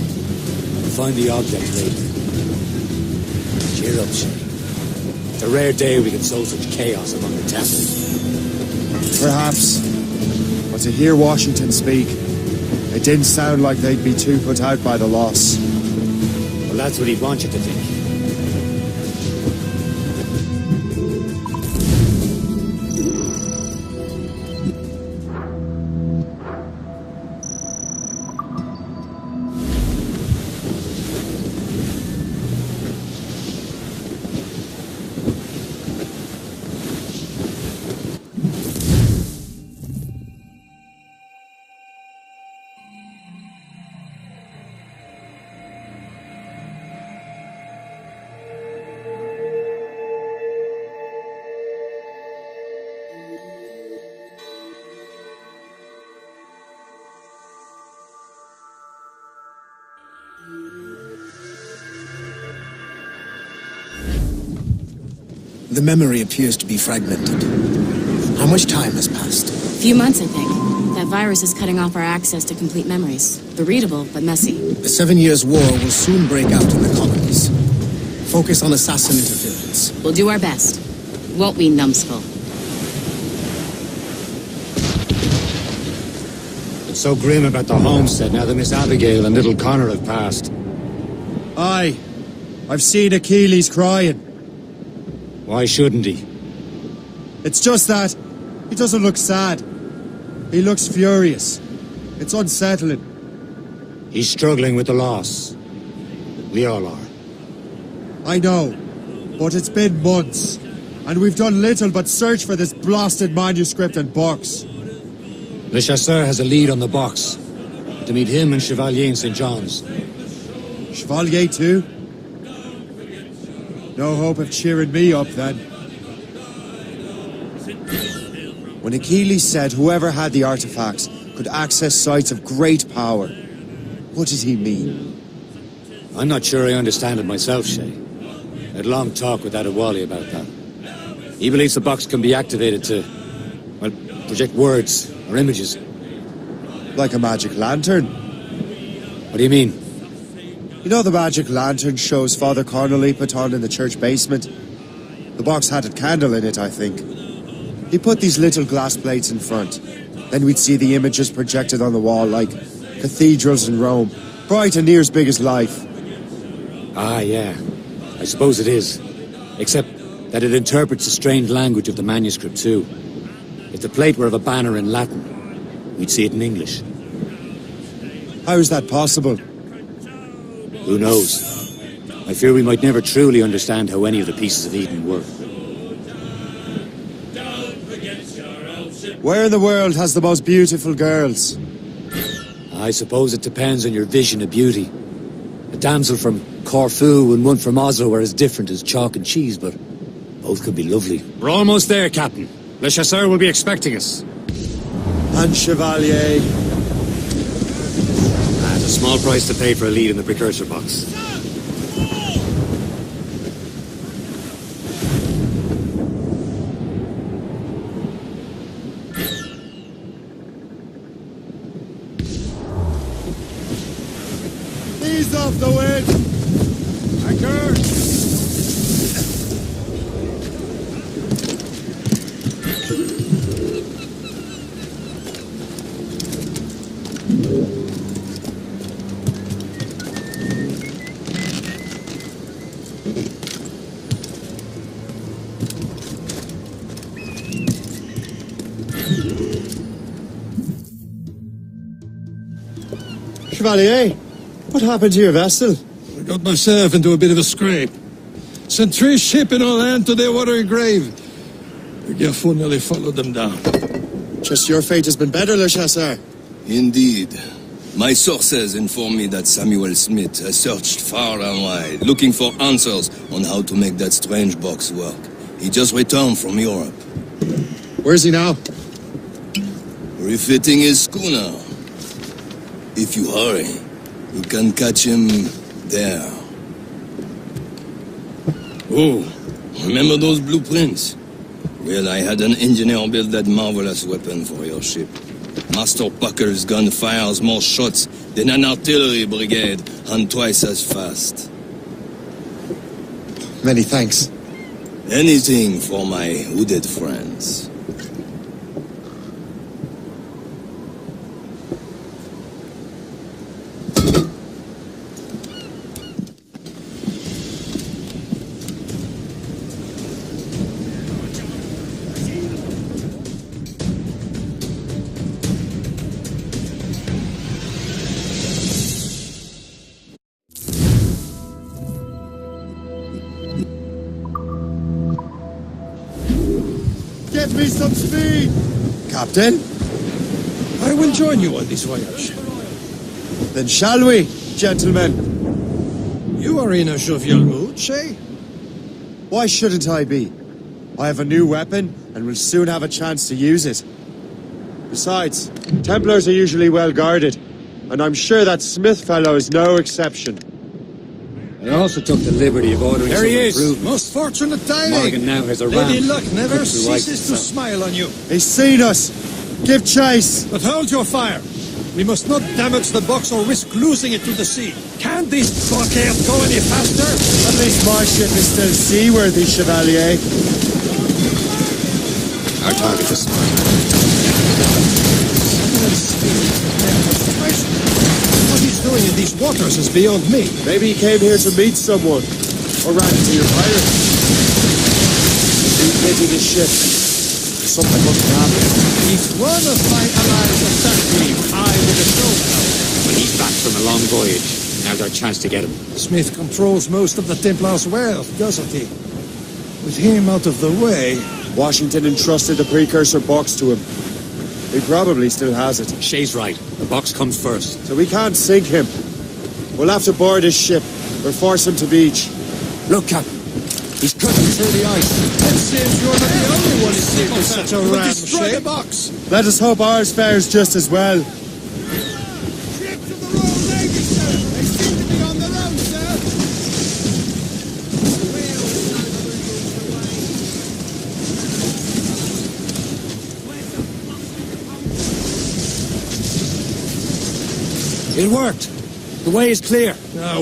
Speaker 16: Find the object later. Cheer up, Shay. It's a rare day we can sow such chaos among the Templars.
Speaker 15: Perhaps. But to hear Washington speak, it didn't sound like they'd be too put out by the loss.
Speaker 16: Well, that's what he'd want you to think.
Speaker 11: The memory appears to be fragmented. How much time has passed?
Speaker 6: A few months, I think. That virus is cutting off our access to complete memories. They're readable, but messy.
Speaker 11: The 7 Years' War will soon break out in the colonies. Focus on assassin interference.
Speaker 6: We'll do our best. Won't we, numbskull?
Speaker 16: It's so grim about the homestead now that Miss Abigail and little Connor have passed.
Speaker 15: Aye. I've seen Achilles crying.
Speaker 16: Why shouldn't he?
Speaker 15: It's just that he doesn't look sad. He looks furious. It's unsettling.
Speaker 16: He's struggling with the loss. We all are.
Speaker 15: I know, but it's been months, and we've done little but search for this blasted manuscript and box.
Speaker 16: Le Chasseur has a lead on the box. To meet him and Chevalier in St. John's.
Speaker 15: Chevalier too? No hope of cheering me up, then. When Achilles said whoever had the artifacts could access sites of great power, what did he mean?
Speaker 16: I'm not sure I understand it myself, Shay. I had a long talk with Adewale about that. He believes the box can be activated to, well, project words or images.
Speaker 15: Like a magic lantern?
Speaker 16: What do you mean?
Speaker 18: You know the magic lantern shows Father Connolly put on in the church basement? The box had a candle in it, I think. He put these little glass plates in front. Then we'd see the images projected on the wall like cathedrals in Rome. Bright and near as big as life.
Speaker 2: Ah, yeah. I suppose it is. Except that it interprets the strange language of the manuscript, too. If the plate were of a banner in Latin, we'd see it in English.
Speaker 18: How is that possible?
Speaker 2: Who knows? I fear we might never truly understand how any of the pieces of Eden work.
Speaker 18: Where in the world has the most beautiful girls?
Speaker 2: I suppose it depends on your vision of beauty. A damsel from Corfu and one from Oslo are as different as chalk and cheese, but both could be lovely.
Speaker 16: We're almost there, Captain. Le Chasseur will be expecting us.
Speaker 18: And Chevalier.
Speaker 2: It's a small price to pay for a lead in the precursor box.
Speaker 18: Ease off the wind! Anchor! Chevalier, what happened to your vessel?
Speaker 3: I got myself into a bit of a scrape. Sent 3 ships in our land to their watery grave. The Gerfaut nearly followed them down.
Speaker 18: Just your fate has been better, Le Chasseur.
Speaker 14: Indeed. My sources inform me that Samuel Smith has searched far and wide, looking for answers on how to make that strange box work. He just returned from Europe.
Speaker 18: Where's he now?
Speaker 14: Refitting his schooner. If you hurry, you can catch him there. Oh, remember those blueprints? Well, I had an engineer build that marvelous weapon for your ship. Master Puckle's gun fires more shots than an artillery brigade, and twice as fast.
Speaker 18: Many thanks.
Speaker 14: Anything for my hooded friends.
Speaker 18: Get me some speed! Captain?
Speaker 3: I will join you on this voyage.
Speaker 18: Then shall we, gentlemen?
Speaker 3: You are in a jovial mood, Shay?
Speaker 18: Why shouldn't I be? I have a new weapon, and will soon have a chance to use it. Besides, Templars are usually well guarded, and I'm sure that Smith fellow is no exception.
Speaker 2: I also took the liberty of ordering
Speaker 3: There he is!
Speaker 2: improvements.
Speaker 3: Most fortunate timing!
Speaker 2: Morgan now has a
Speaker 3: Lady
Speaker 2: ram.
Speaker 3: Luck never
Speaker 2: Looks like
Speaker 3: ceases to
Speaker 2: so.
Speaker 3: smile on you.
Speaker 18: He's seen us! Give chase!
Speaker 3: But hold your fire! We must not damage the box or risk losing it to the sea. Can this blockade go any faster?
Speaker 18: At least my ship is still seaworthy, Chevalier.
Speaker 2: Our target is smart.
Speaker 3: What he's doing in these waters is beyond me.
Speaker 18: Maybe he came here to meet someone, or ran into your pirates. He's hitting his ship. Something must have happened.
Speaker 3: If one of my allies attacked me, I would have known how.
Speaker 2: But he's back from a long voyage. Now's our chance to get him.
Speaker 3: Smith controls most of the Templars' wealth, doesn't he? With him out of the way...
Speaker 18: Washington entrusted the precursor box to him. He probably still has it.
Speaker 2: Shay's right. The box comes first.
Speaker 18: So we can't sink him. We'll have to board his ship, or force him to beach.
Speaker 2: Look, Captain. He's cutting through the ice.
Speaker 3: It seems you're not the only one who's seen such a ram,
Speaker 6: Destroy
Speaker 3: Shay.
Speaker 6: the box!
Speaker 18: Let us hope ours fares just as well.
Speaker 6: Ships of the Royal Navy, sir! They seem to be on their own, sir!
Speaker 3: It worked.
Speaker 16: The way is clear.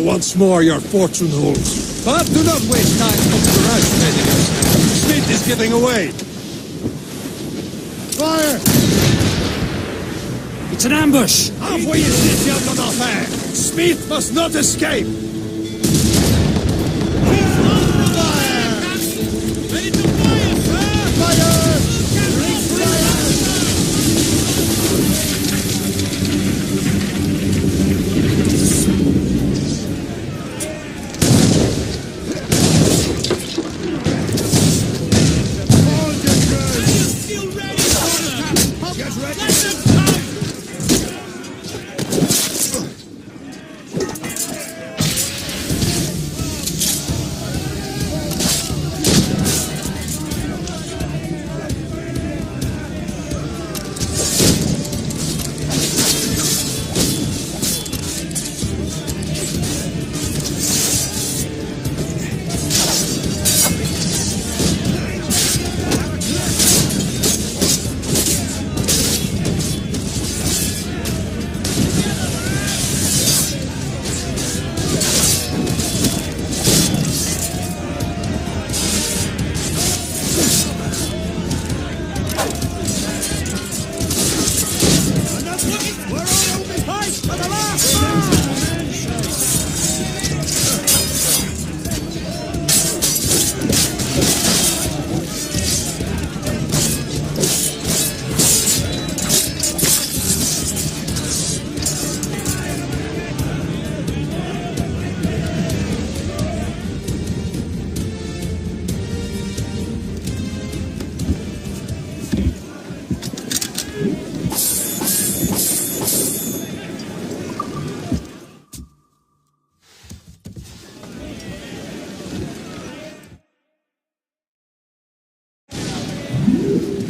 Speaker 3: Once more, your fortune holds. But do not waste time congratulating us. Smith is giving away. Fire!
Speaker 16: It's an ambush!
Speaker 3: Envoyez ces diables en enfer! Smith must not escape!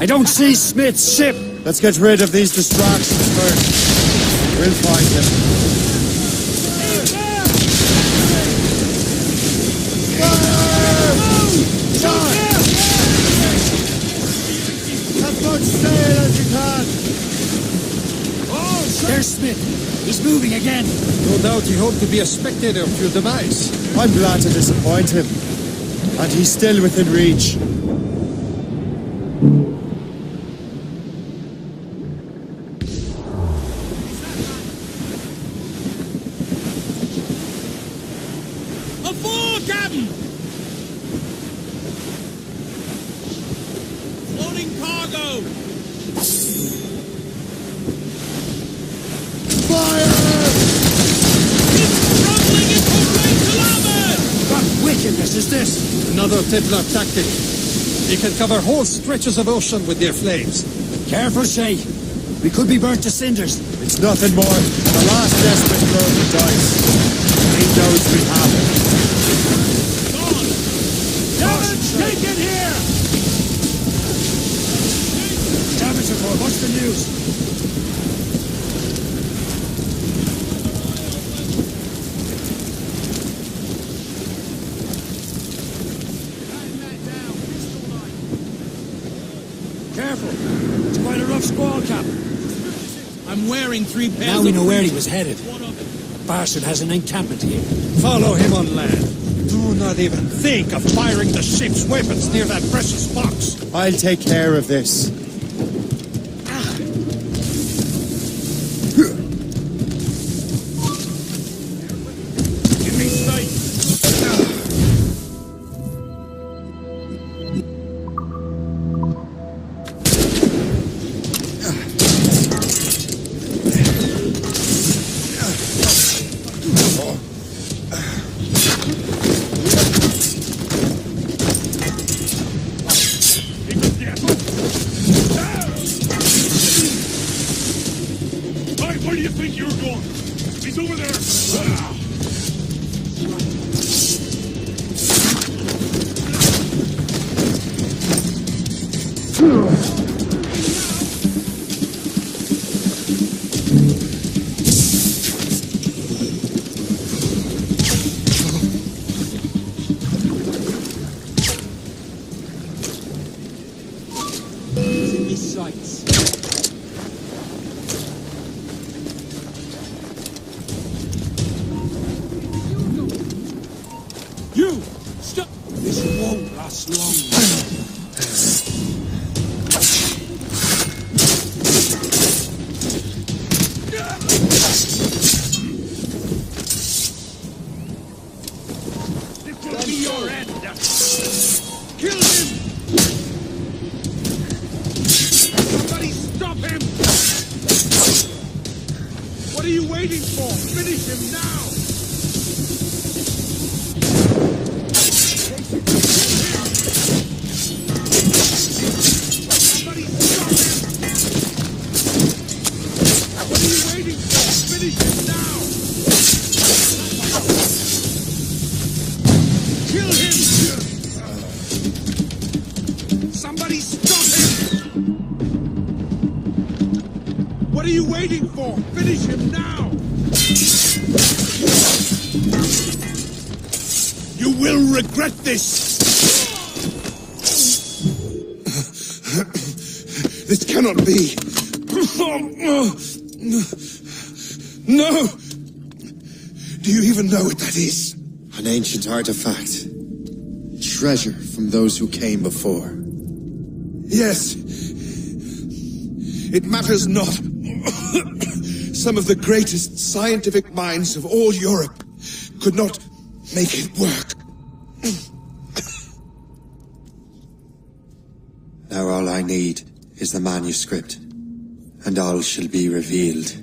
Speaker 16: I don't see Smith's ship!
Speaker 18: Let's get rid of these distractions first. We'll find him. As much sail as you can!
Speaker 16: There's Smith! He's moving again!
Speaker 3: No doubt he hoped to be a spectator of your demise.
Speaker 18: I'm glad to disappoint him. And he's still within reach.
Speaker 3: Templar tactic. They can cover whole stretches of ocean with their flames.
Speaker 16: Careful, Shay. We could be burnt to cinders.
Speaker 18: It's nothing more than the last desperate throw of the dice. He knows we have it.
Speaker 16: Damage! Take it here! Damage report. What's the news? It's quite a rough squall, Cap.
Speaker 21: I'm wearing 3 pairs.
Speaker 16: Now we know where he was headed. The bastard has an encampment here.
Speaker 3: Follow him on land. Do not even think of firing the ship's weapons near that precious box.
Speaker 18: I'll take care of this.
Speaker 16: Give me sight.
Speaker 7: Where do you think you're going? He's over there! You! Stop! This won't last long. This will be your end. Kill him! Somebody stop him! What are you waiting for? Finish him now! Somebody stop him! What are you waiting for? Finish him now! Kill him! Somebody stop him! What are you waiting for? Finish him now! You will regret this! This cannot be! No! Do you even know what that is?
Speaker 18: An ancient artifact. Treasure from those who came before.
Speaker 7: Yes. It matters not. Some of the greatest scientific minds of all Europe could not make it work.
Speaker 18: Now all I need is the manuscript, and all shall be revealed.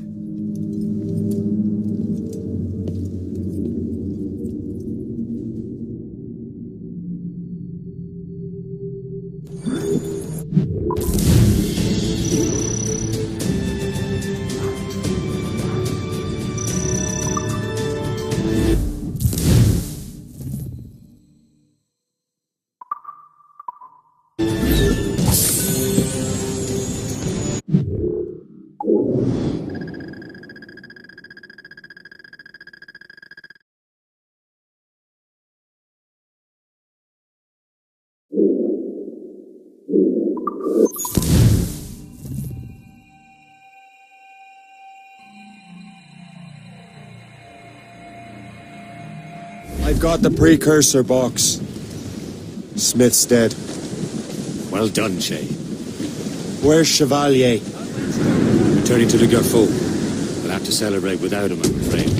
Speaker 18: I've got the precursor box. Smith's dead.
Speaker 2: Well done, Shay.
Speaker 18: Where's Chevalier?
Speaker 2: Returning to the Garfou. We'll have to celebrate without him, I'm afraid.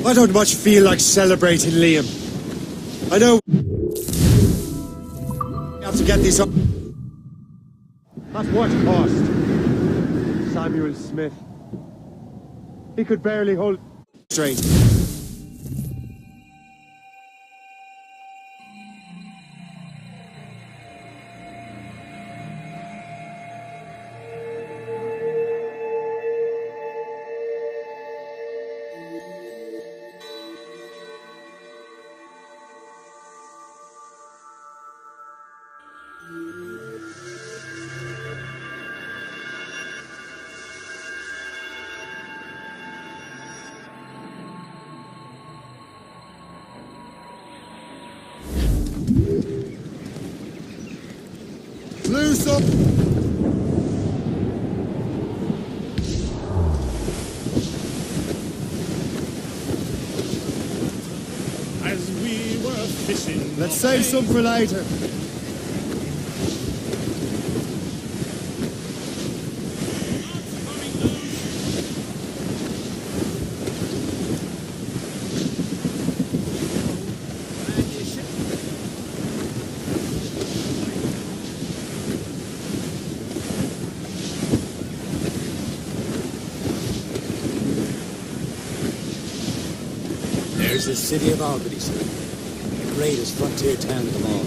Speaker 18: I don't much feel like celebrating, Liam. I know we have to get these up. At what cost? Samuel Smith. He could barely hold straight.
Speaker 7: Loose up!
Speaker 17: As we were fishing.
Speaker 18: Let's save some for later.
Speaker 2: There's the city of Albany, sir. The greatest frontier town of them all.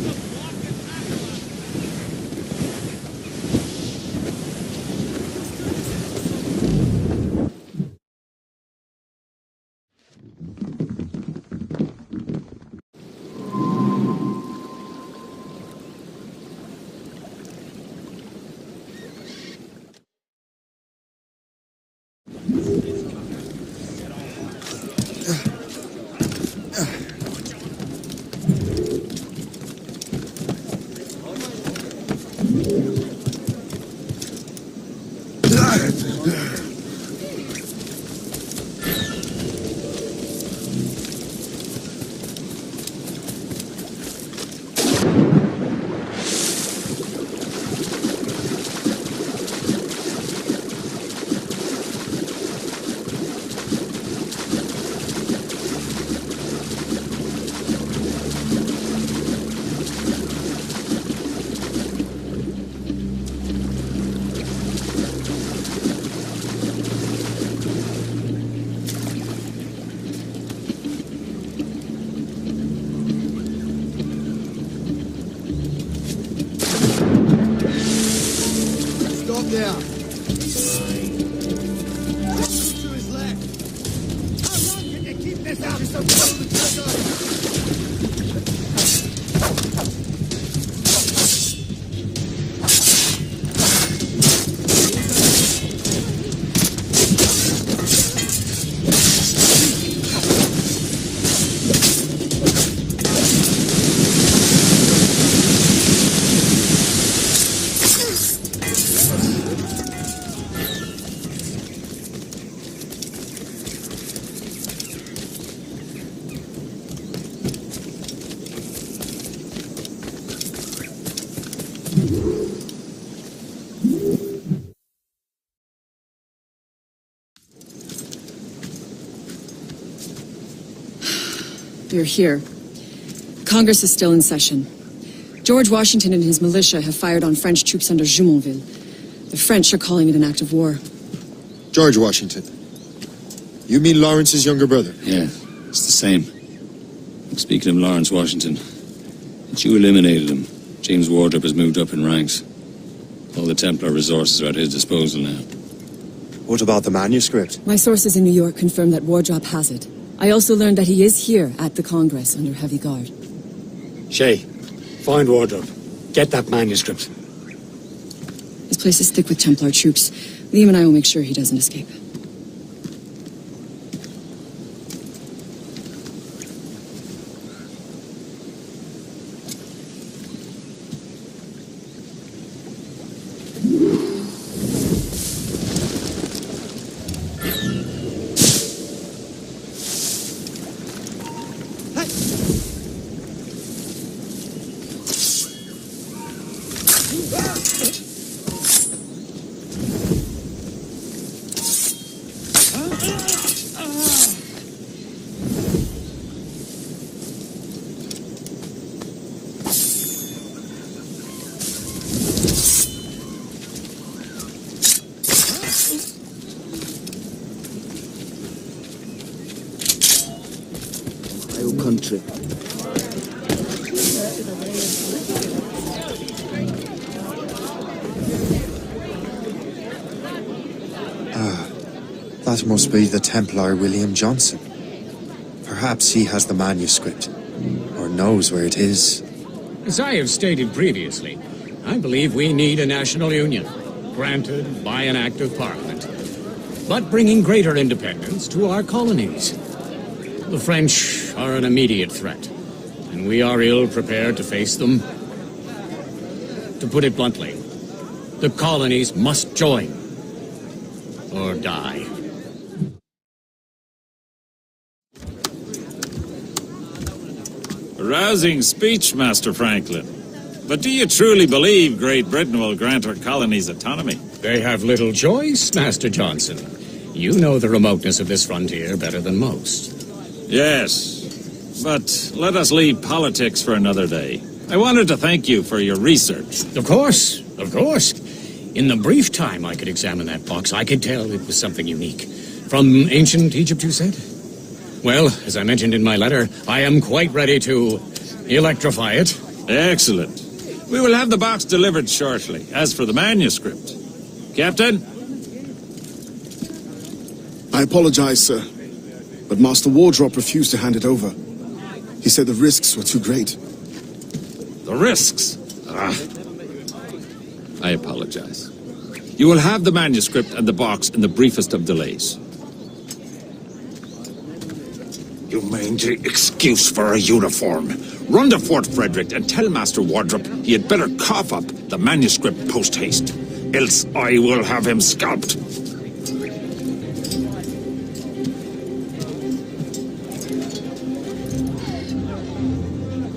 Speaker 5: him there.
Speaker 4: To his left. How long can you keep this out? Just follow the
Speaker 19: You're here. Congress is still in session. George Washington and his militia have fired on French troops under Jumonville. The French are calling it an act of war.
Speaker 18: George Washington. You mean Lawrence's younger brother?
Speaker 9: Yeah, it's the same. Speaking of Lawrence Washington, since you eliminated him, James Wardrop has moved up in ranks. All the Templar resources are at his disposal now.
Speaker 18: What about the manuscript?
Speaker 19: My sources in New York confirm that Wardrop has it. I also learned that he is here at the Congress under heavy guard.
Speaker 2: Shay, find Wardrop. Get that manuscript.
Speaker 19: His place is thick with Templar troops. Liam and I will make sure he doesn't escape.
Speaker 5: Country.
Speaker 18: That must be the Templar William Johnson. Perhaps he has the manuscript, or knows where it is.
Speaker 10: As I have stated previously, I believe we need a national union, granted by an act of parliament, but bringing greater independence to our colonies. The French are an immediate threat, and we are ill prepared to face them. To put it bluntly, the colonies must join, or die.
Speaker 13: A rousing speech, Master Franklin. But do you truly believe Great Britain will grant her colonies autonomy?
Speaker 10: They have little choice, Master Johnson. You know the remoteness of this frontier better than most.
Speaker 13: Yes, but let us leave politics for another day. I wanted to thank you for your research.
Speaker 10: Of course, of course. In the brief time I could examine that box, I could tell it was something unique. From ancient Egypt, you said? Well, as I mentioned in my letter, I am quite ready to electrify it.
Speaker 13: Excellent. We will have the box delivered shortly. As for the manuscript, Captain?
Speaker 12: I apologize, sir, but Master Wardrop refused to hand it over. He said the risks were too great.
Speaker 13: The risks? I apologize. You will have the manuscript and the box in the briefest of delays.
Speaker 24: You mangy excuse for a uniform. Run to Fort Frederick and tell Master Wardrop he had better cough up the manuscript post-haste, else I will have him scalped.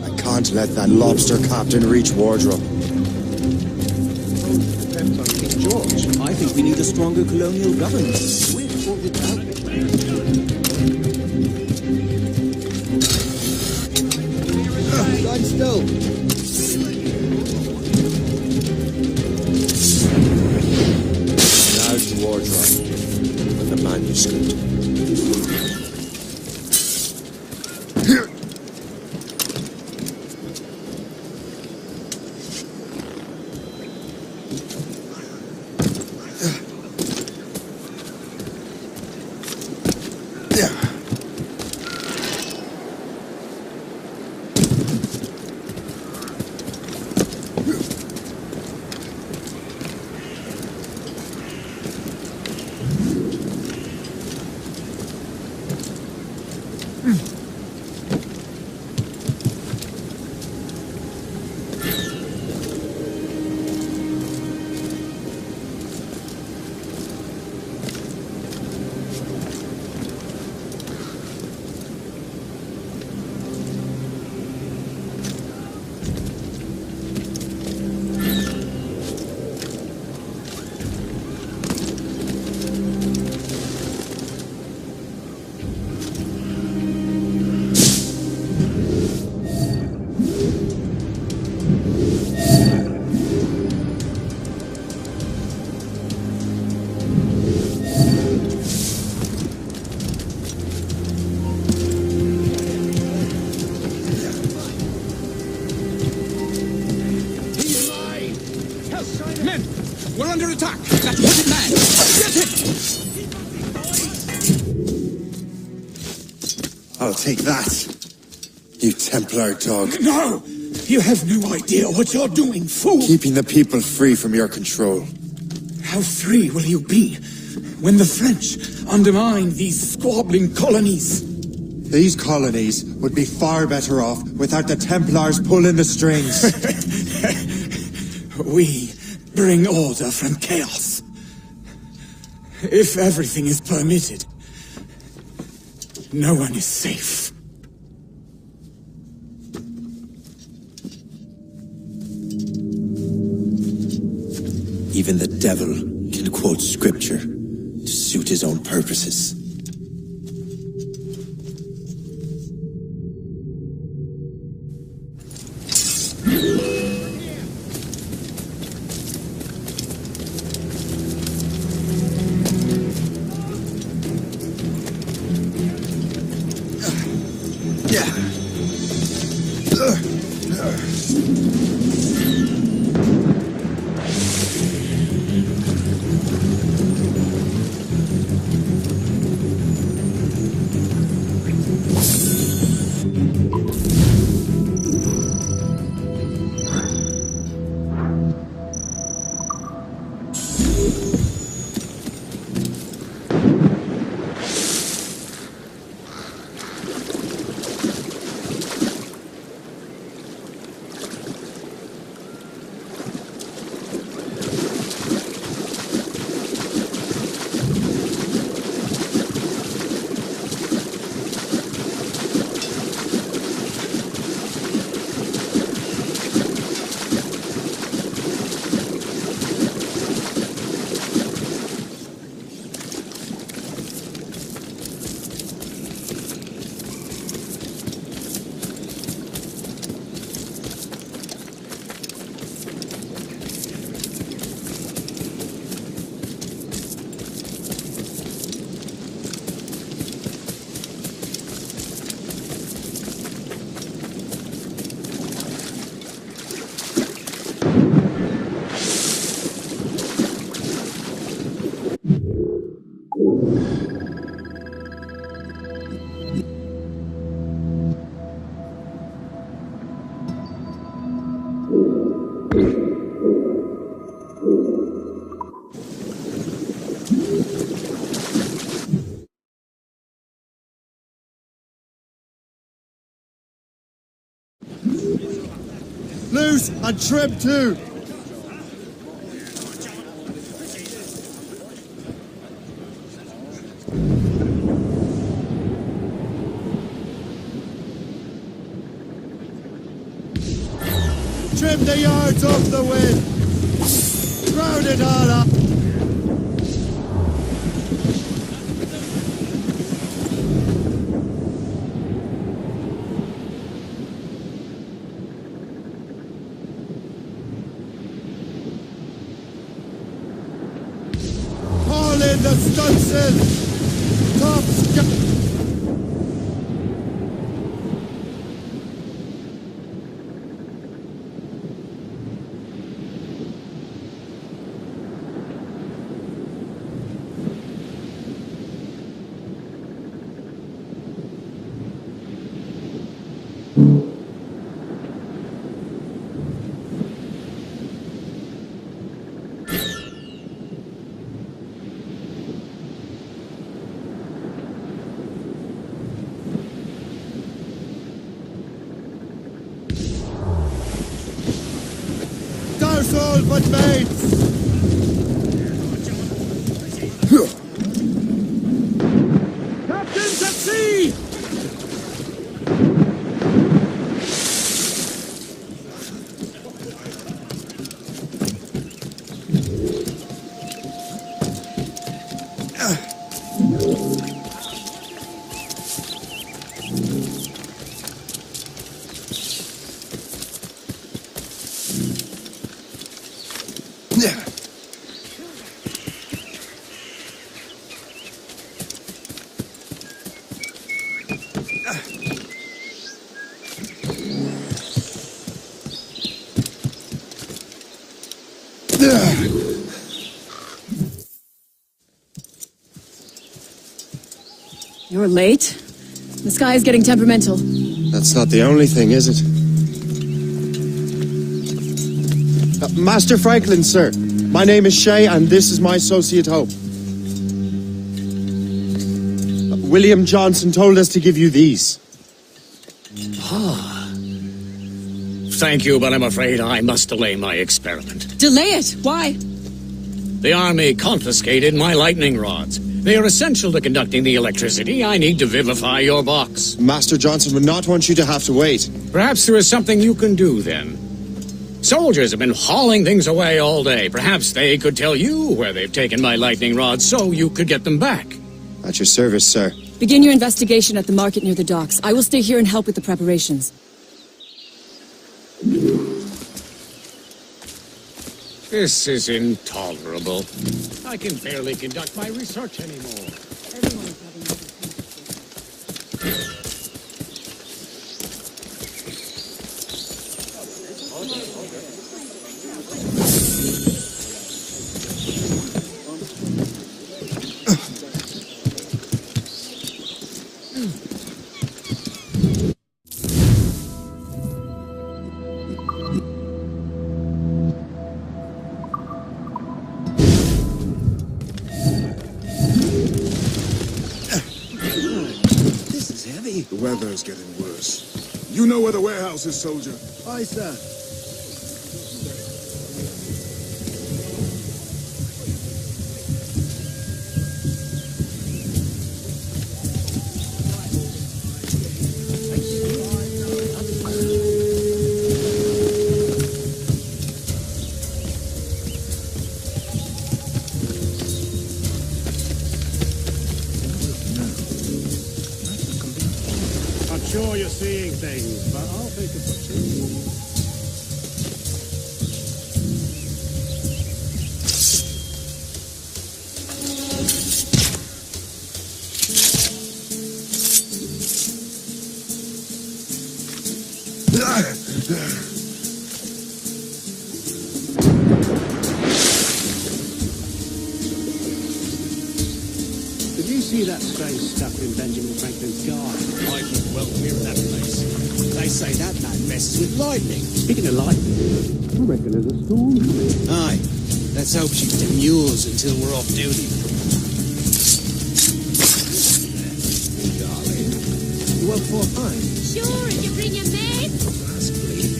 Speaker 18: I can't let that lobster captain reach Wardrop.
Speaker 25: Depends on King George. I think we need a stronger colonial government, with or without it.
Speaker 5: Stand still.
Speaker 18: Now to Wardrop and the manuscript.
Speaker 4: attack! That hooded man! Get him!
Speaker 1: I'll take that, you Templar dog.
Speaker 7: No! You have no idea what you're doing, fool!
Speaker 1: Keeping the people free from your control.
Speaker 7: How free will you be when the French undermine these squabbling colonies?
Speaker 15: These colonies would be far better off without the Templars pulling the strings.
Speaker 7: We bring order from chaos. If everything is permitted, no one is safe.
Speaker 1: Even the devil can quote scripture to suit his own purposes.
Speaker 15: Loose and trim too! Trim the yards off the wind! Round it all up! The stunsail! Top all but mates!
Speaker 4: Captains at sea!
Speaker 19: We're late. The sky is getting temperamental.
Speaker 18: That's not the only thing, is it? Master Franklin, sir. My name is Shay, and this is my associate Hope. William Johnson told us to give you these.
Speaker 10: Thank you, but I'm afraid I must delay my experiment.
Speaker 19: Delay it? Why?
Speaker 10: The army confiscated my lightning rods. They are essential to conducting the electricity I need to vivify your box.
Speaker 18: Master Johnson would not want you to have to wait.
Speaker 10: Perhaps there is something you can do, then. Soldiers have been hauling things away all day. Perhaps they could tell you where they've taken my lightning rods so you could get them back.
Speaker 18: At your service, sir.
Speaker 19: Begin your investigation at the market near the docks. I will stay here and help with the preparations.
Speaker 10: This is intolerable. I can barely conduct my research anymore.
Speaker 12: The weather is getting worse. You know where the warehouse is, soldier?
Speaker 25: Aye, sir.
Speaker 17: Sure you're seeing things, but I'll take it for true. Did you see that strange stuff in Benjamin Franklin's garden? I look well clear of that place. They say that man messes with lightning. Speaking of lightning, I reckon there's a storm coming. Aye. Let's hope she demurs until we're off duty. Darling, you want 4 pints?
Speaker 6: Sure, if you bring your maid.
Speaker 17: That's bleak.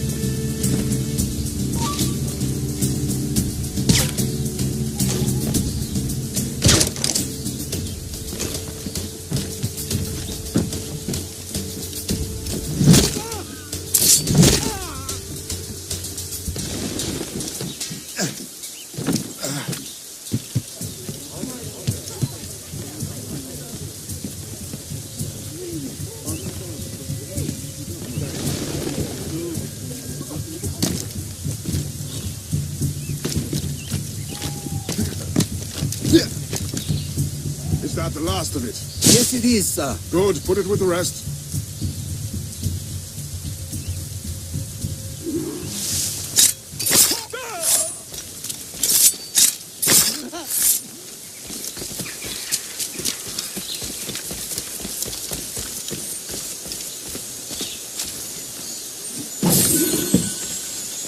Speaker 12: Is that the last of it?
Speaker 25: Yes, it is, sir.
Speaker 12: Good, put it with the rest.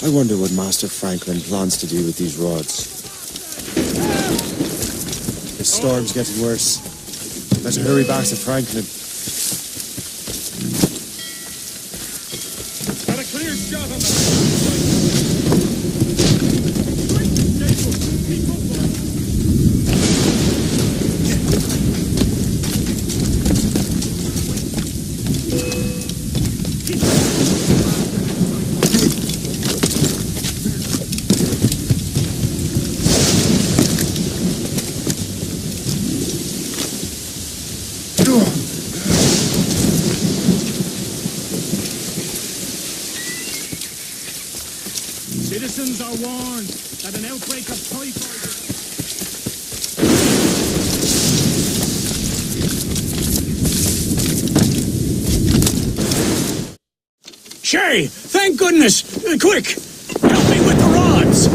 Speaker 18: I wonder what Master Franklin plans to do with these rods. The storm's getting worse. Better hurry back to Franklin.
Speaker 17: Got a clear shot on that. Citizens are warned that an outbreak of typhoid...
Speaker 10: Shay! Thank goodness! Quick! Help me with the rods!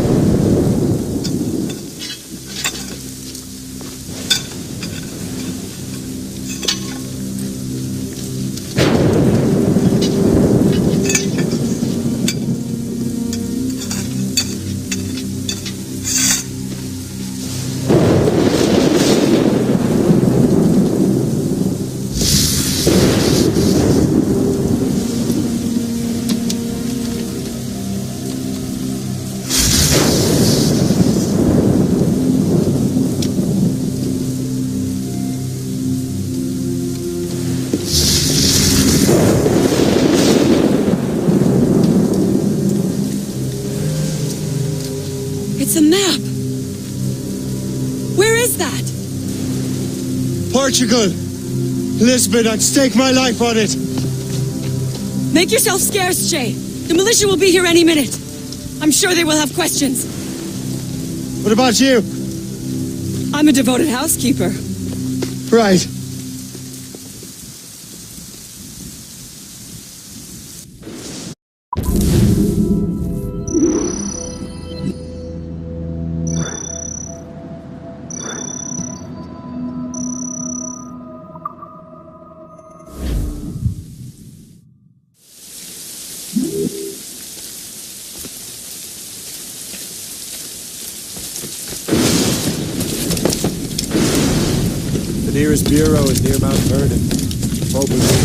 Speaker 19: It's a map. Where is that?
Speaker 18: Portugal! Lisbon, I'd stake my life on it!
Speaker 19: Make yourself scarce, Jay. The militia will be here any minute. I'm sure they will have questions.
Speaker 18: What about you?
Speaker 19: I'm a devoted housekeeper.
Speaker 18: Right. The nearest bureau is near Mount Vernon. Hope we'll be